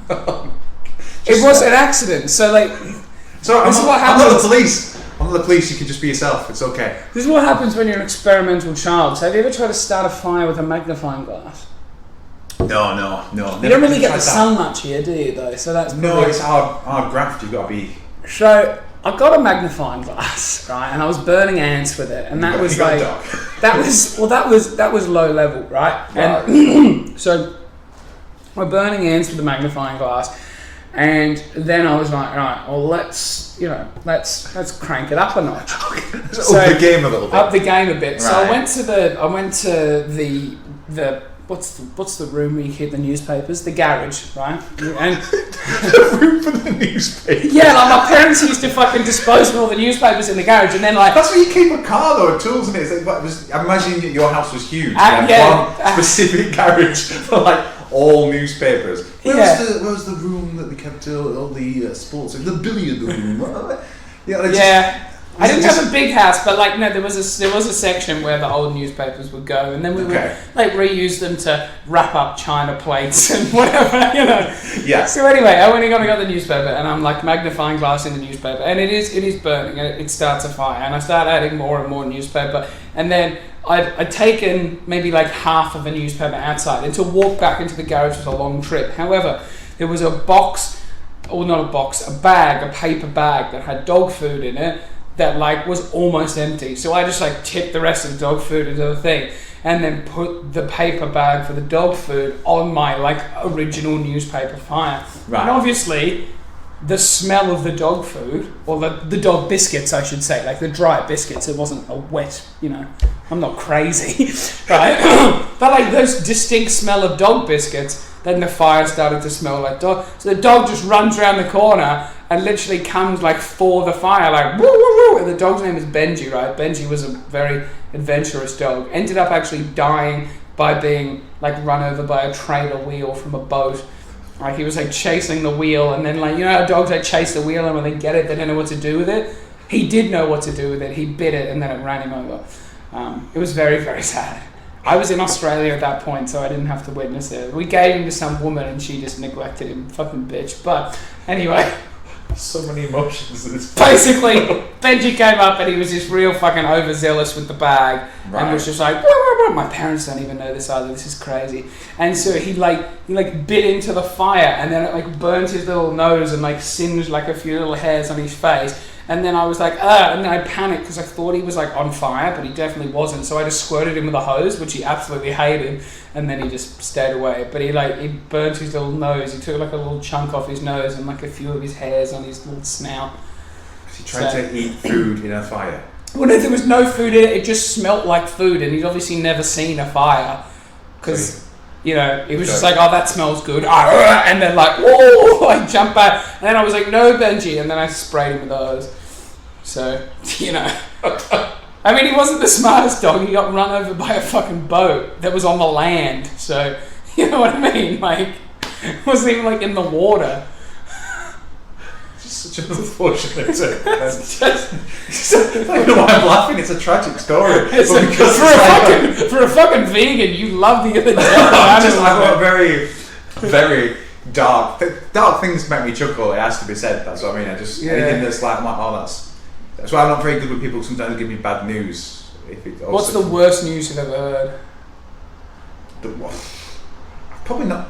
It was an accident. So, like, so this is what happens. I'm not the police. I'm not the police. You can just be yourself. It's okay. This is what happens when you're an experimental child. So have you ever tried to start a fire with a magnifying glass? No. You don't really get the sun much here, do you, though? So that's it's hard graft. You've got to be. So I got a magnifying glass, right, and I was burning ants with it, and that was like that was low level, right? And so we're burning ants with the magnifying glass, and then I was like, right, well let's crank it up a notch. So up the game a little bit. Up the game a bit. Right. So I went to the what's the room where you keep the newspapers? The garage, right? And the room for the newspapers. Yeah, like my parents used to fucking dispose of all the newspapers in the garage, and then like that's where you keep a car though, tools in it. It's like, I'm imagining your house was huge. One specific garage for like all newspapers. Where was the room that we kept all the sports? The billiard room. I didn't have a big house, but like no, there was a section where the old newspapers would go, and then we would like reuse them to wrap up china plates and whatever, you know. Yeah. So anyway, I went and got the newspaper, and I'm like magnifying glass in the newspaper, and it is burning, and it starts a fire, and I start adding more and more newspaper, and then I'd taken maybe like half of a newspaper outside, and to walk back into the garage was a long trip. However, there was a bag, a paper bag that had dog food in it that like was almost empty. So I just like tipped the rest of the dog food into the thing and then put the paper bag for the dog food on my like original newspaper fire. Right. And obviously the smell of the dog food, or the dog biscuits I should say, like the dry biscuits, it wasn't a wet, you know, I'm not crazy, right? But like those distinct smell of dog biscuits, then the fire started to smell like dog. So the dog just runs around the corner and literally comes like for the fire, like woo woo woo. And the dog's name is Benji, right? Benji was a very adventurous dog. Ended up actually dying by being like run over by a trailer wheel from a boat. Like he was like chasing the wheel, and then like, you know how dogs like chase the wheel and when they get it, they don't know what to do with it? He did know what to do with it. He bit it and then it ran him over. It was very, very sad. I was in Australia at that point, so I didn't have to witness it. We gave him to some woman and she just neglected him. Fucking bitch. But anyway. So many emotions in this. Basically, Benji came up and he was just real fucking overzealous with the bag. Right. And was just like, wah, wah, wah. My parents don't even know this either. This is crazy. And so he bit into the fire, and then it like burnt his little nose and like singed like a few little hairs on his face. And then I was like, and then I panicked because I thought he was like on fire, but he definitely wasn't. So I just squirted him with a hose, which he absolutely hated, and then he just stayed away. But he burnt his little nose. He took like a little chunk off his nose and like a few of his hairs on his little snout. He tried to eat food in a fire. Well, no, there was no food in it. It just smelt like food, and he'd obviously never seen a fire because. You know, it was just like, oh, that smells good. And then like, whoa, I jumped back. And then I was like, no, Benji. And then I sprayed him with those. So, you know. I mean, he wasn't the smartest dog. He got run over by a fucking boat that was on the land. So, you know what I mean? Like, it wasn't even like in the water. Such an unfortunate thing. I don't know why I'm laughing. It's a tragic story. For a fucking vegan, you love the other death. I've got very, very dark things make me chuckle. It has to be said. That's what I mean. Anything that's like, I'm like, oh, that's why I'm not very good with people. Sometimes give me bad news. What's the worst news you've ever heard? Probably not.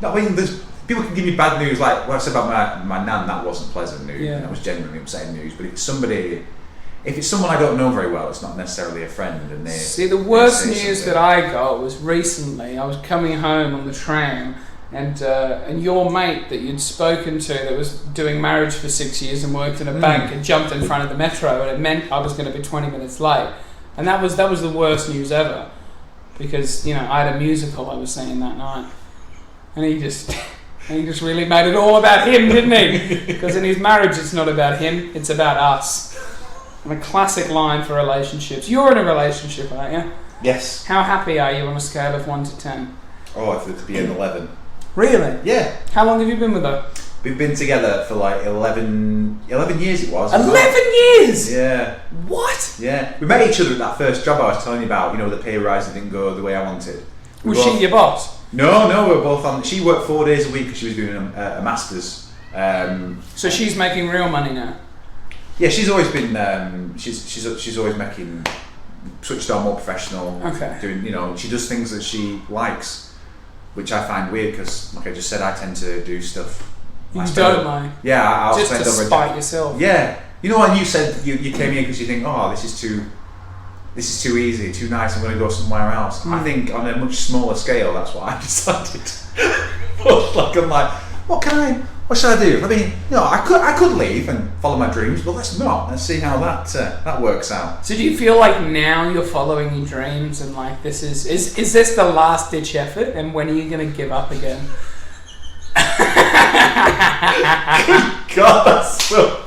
I mean, there's. People can give me bad news, like what I said about my nan. That wasn't pleasant news. Yeah. That was genuinely upsetting news. But if it's someone I don't know very well, it's not necessarily a friend. And see, the worst news that I got was recently. I was coming home on the tram, and your mate that you'd spoken to, that was doing marriage for 6 years and worked in a bank, had jumped in front of the metro, and it meant I was going to be 20 minutes late. And that was the worst news ever, because, you know, I had a musical I was seeing that night, and he just really made it all about him, didn't he? Because in his marriage, it's not about him, it's about us. And a classic line for relationships. You're in a relationship, aren't you? Yes. How happy are you on a scale of 1 to 10? Oh, I thought it'd be an 11. Really? Yeah. How long have you been with her? We've been together for like 11 years it was. 11 years? Yeah. What? Yeah. We met each other at that first job I was telling you about, you know, the pay rise didn't go the way I wanted. Was she your boss? No, we were both on. She worked 4 days a week because she was doing a master's. So she's making real money now. Yeah, she's always been. She's always making switched on, more professional. Okay. Doing, you know, she does things that she likes, which I find weird because, like I just said, I tend to do stuff. You don't mind. Yeah, I'll just spend to over spite yourself. Yeah, you know, when you said you came here because you think, oh, this is too easy, too nice, I'm going to go somewhere else. I think on a much smaller scale, that's what I decided. I'm like, what should I do? I mean, you know, I could leave and follow my dreams, but let's not. Let's see how that works out. So do you feel like now you're following your dreams and like this is this the last ditch effort, and when are you going to give up again? God, that's so...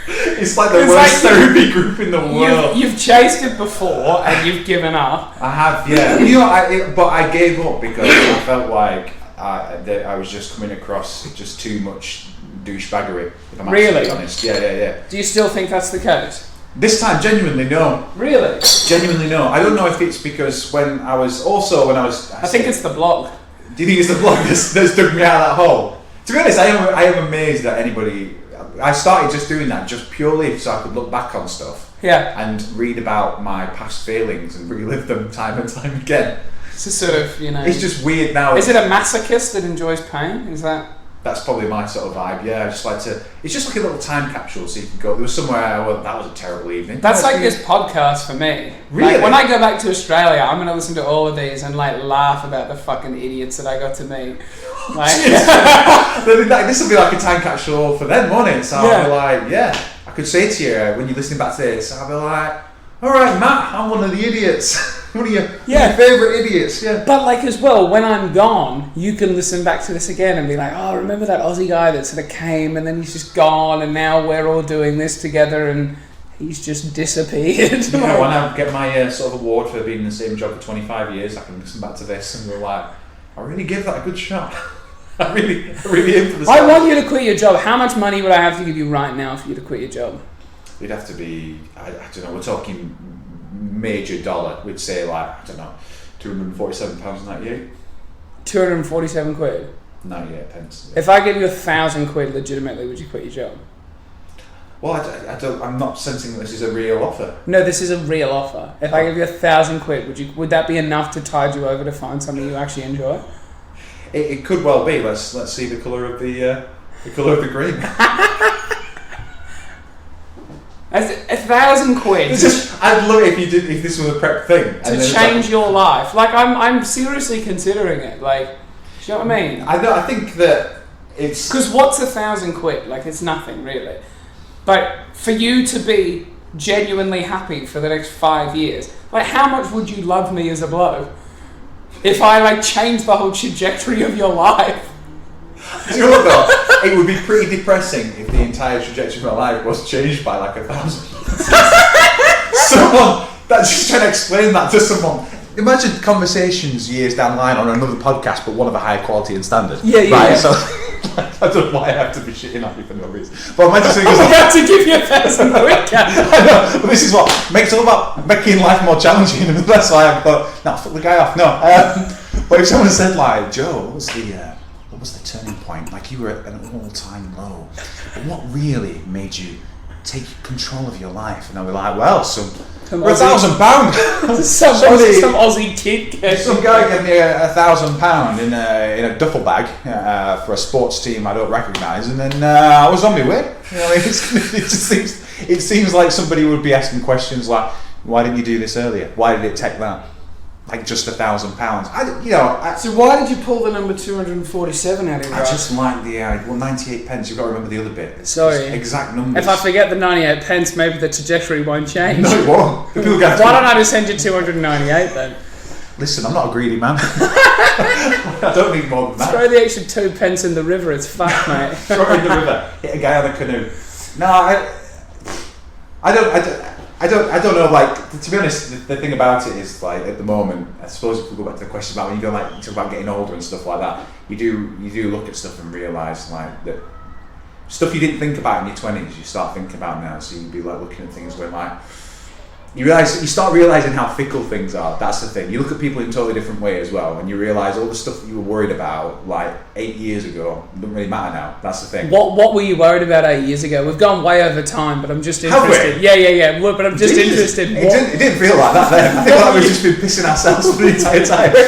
It's like the worst therapy group in the world. You've chased it before and you've given up. I have, yeah. You know, but I gave up because I felt like I was just coming across just too much douchebaggery, if I'm Really? actually honest. Yeah. Do you still think that's the case? This time, genuinely, no. Really? Genuinely, no. I don't know if it's because when I was... I think it's the blog. Do you think it's the blog that's dug me out of that hole? To be honest, I am amazed that anybody... I started just doing that just purely so I could look back on stuff. Yeah. And read about my past failings and relive them time and time again. It's a sort of, It's just weird now. Is it a masochist that enjoys pain? Is that... That's probably my sort of vibe, yeah. I just like to... It's just like a little time capsule so you can go... There was somewhere that was a terrible evening. That's like this podcast for me. Really? Like, when I go back to Australia, I'm going to listen to all of these and like laugh about the fucking idiots that I got to meet. Like, this will be like a time capsule for them, won't it? So I'll be like, I could say to you when you're listening back to this, I'll be like, alright Matt, I'm one of the idiots. One of your favourite idiots, yeah. But like as well, when I'm gone, you can listen back to this again and be like, oh, remember that Aussie guy that sort of came and then he's just gone and now we're all doing this together and he's just disappeared. Yeah, when I get my sort of award for being in the same job for 25 years, I can listen back to this and go like, I really give that a good shot. I really aim for the I want you to quit your job. How much money would I have to give you right now for you to quit your job? It'd have to be, I don't know, we're talking major dollar. We'd say like, I don't know, £247.98. 247 quid? 98 pence. If I give you 1,000 quid legitimately, would you quit your job? Well, I'm not sensing that this is a real offer. No, this is a real offer. If I give you 1,000 quid, would that be enough to tide you over to find something you actually enjoy? It could well be. Let's see the colour of the green. That's 1,000 quid I'd love it if this was a prep thing to change your life. Like I'm seriously considering it. Like, do you know what I mean? I think that it's because what's 1,000 quid? Like it's nothing really. But for you to be genuinely happy for the next 5 years, like how much would you love me as a bloke if I like changed the whole trajectory of your life? Do you know what though? It would be pretty depressing if the entire trajectory of my life was changed by like 1,000. Someone that's just trying to explain that to someone. Imagine conversations years down the line on another podcast, but one of a higher quality and standard. Yeah. So I don't know why I have to be shitting on you for no reason. But imagine saying, I have to give you 1,000 quid. I know, but this is what makes it all about making life more challenging, and that's why I thought, no, fuck the guy off. No, but if someone said like, Joe, what was the turning point? Like you were at an all-time low. But what really made you take control of your life? And I'll be like, well, for £1,000. some Aussie kid. Some guy gave me £1,000 in a duffel bag for a sports team I don't recognise, and then I was on my way. You know, it seems like somebody would be asking questions like, why didn't you do this earlier? Why did it take that? Like just £1,000. So why did you pull the number 247 out of your I ass? just like the 98 pence. You've got to remember the other bit. It's Sorry. exact numbers. If I forget the 98 pence, maybe the trajectory won't change. No, it won't. The people Why don't I just send you 298 then? Listen, I'm not a greedy man. I don't need more than that. Throw the extra 2 pence in the river. It's fucked, mate. Throw it in the river. Hit a guy on a canoe. No, I don't know, like, to be honest, the thing about it is, like, at the moment, I suppose if we go back to the question about when you go, like, you talk about getting older and stuff like that, you do look at stuff and realise, like, that stuff you didn't think about in your 20s, you start thinking about now, so you'd be, like, looking at things going, like, you start realising how fickle things are. That's the thing. You look at people in a totally different way as well, and you realise all the stuff that you were worried about like 8 years ago doesn't really matter now. That's the thing. What were you worried about 8 years ago? We've gone way over time, but I'm just interested. Have we? Yeah. But I'm just interested. It didn't feel like that then. I feel like we've just been pissing ourselves for the entire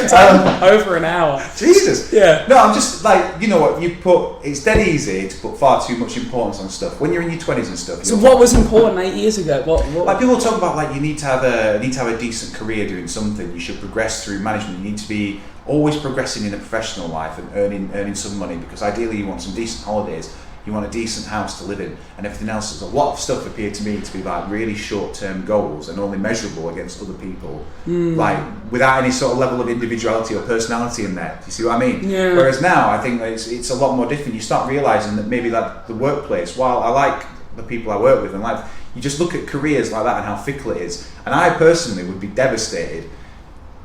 time. Over an hour. Jesus. Yeah. No, I'm just like, you know what? It's dead easy to put far too much importance on stuff when you're in your 20s and stuff. So what was important 8 years ago? What? Like people talk about, like, you need to have a decent career doing something. You should progress through management. You need to be always progressing in a professional life and earning some money, because ideally you want some decent holidays, you want a decent house to live in, and everything else. A lot of stuff appeared to me to be like really short-term goals and only measurable against other people, like without any sort of level of individuality or personality in there. Do you see what I mean? Yeah. Whereas now I think that it's a lot more different. You start realising that maybe like the workplace, while I like the people I work with and you just look at careers like that and how fickle it is. And I personally would be devastated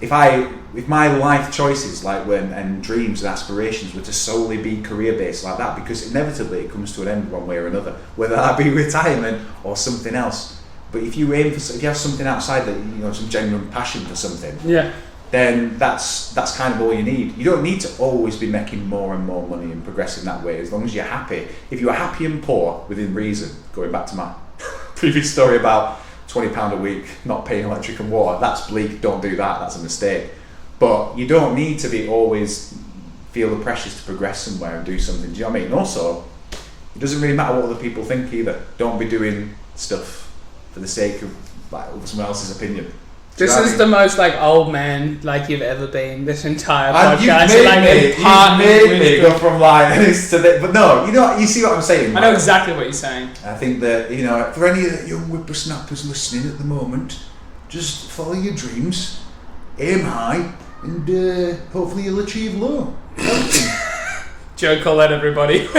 if my life choices and dreams and aspirations were to solely be career based like that, because inevitably it comes to an end one way or another, whether that be retirement or something else. But if you have something outside that, some genuine passion for something, then that's kind of all you need. You don't need to always be making more and more money and progressing that way, as long as you're happy. If you're happy and poor within reason, going back to my previous story about £20 a week not paying electric and water, that's bleak. Don't do that. That's a mistake. But you don't need to be always feel the pressures to progress somewhere and do something. Do you know what I mean? And also, it doesn't really matter what other people think either. Don't be doing stuff for the sake of someone else's opinion. This is the most old man you've ever been. This entire podcast. You've made me go from this to that. But no, you see what I'm saying. I know exactly what you're saying. I think that for any of the young whippersnappers listening at the moment, just follow your dreams, aim high, and hopefully you'll achieve low. Joe Collett, everybody.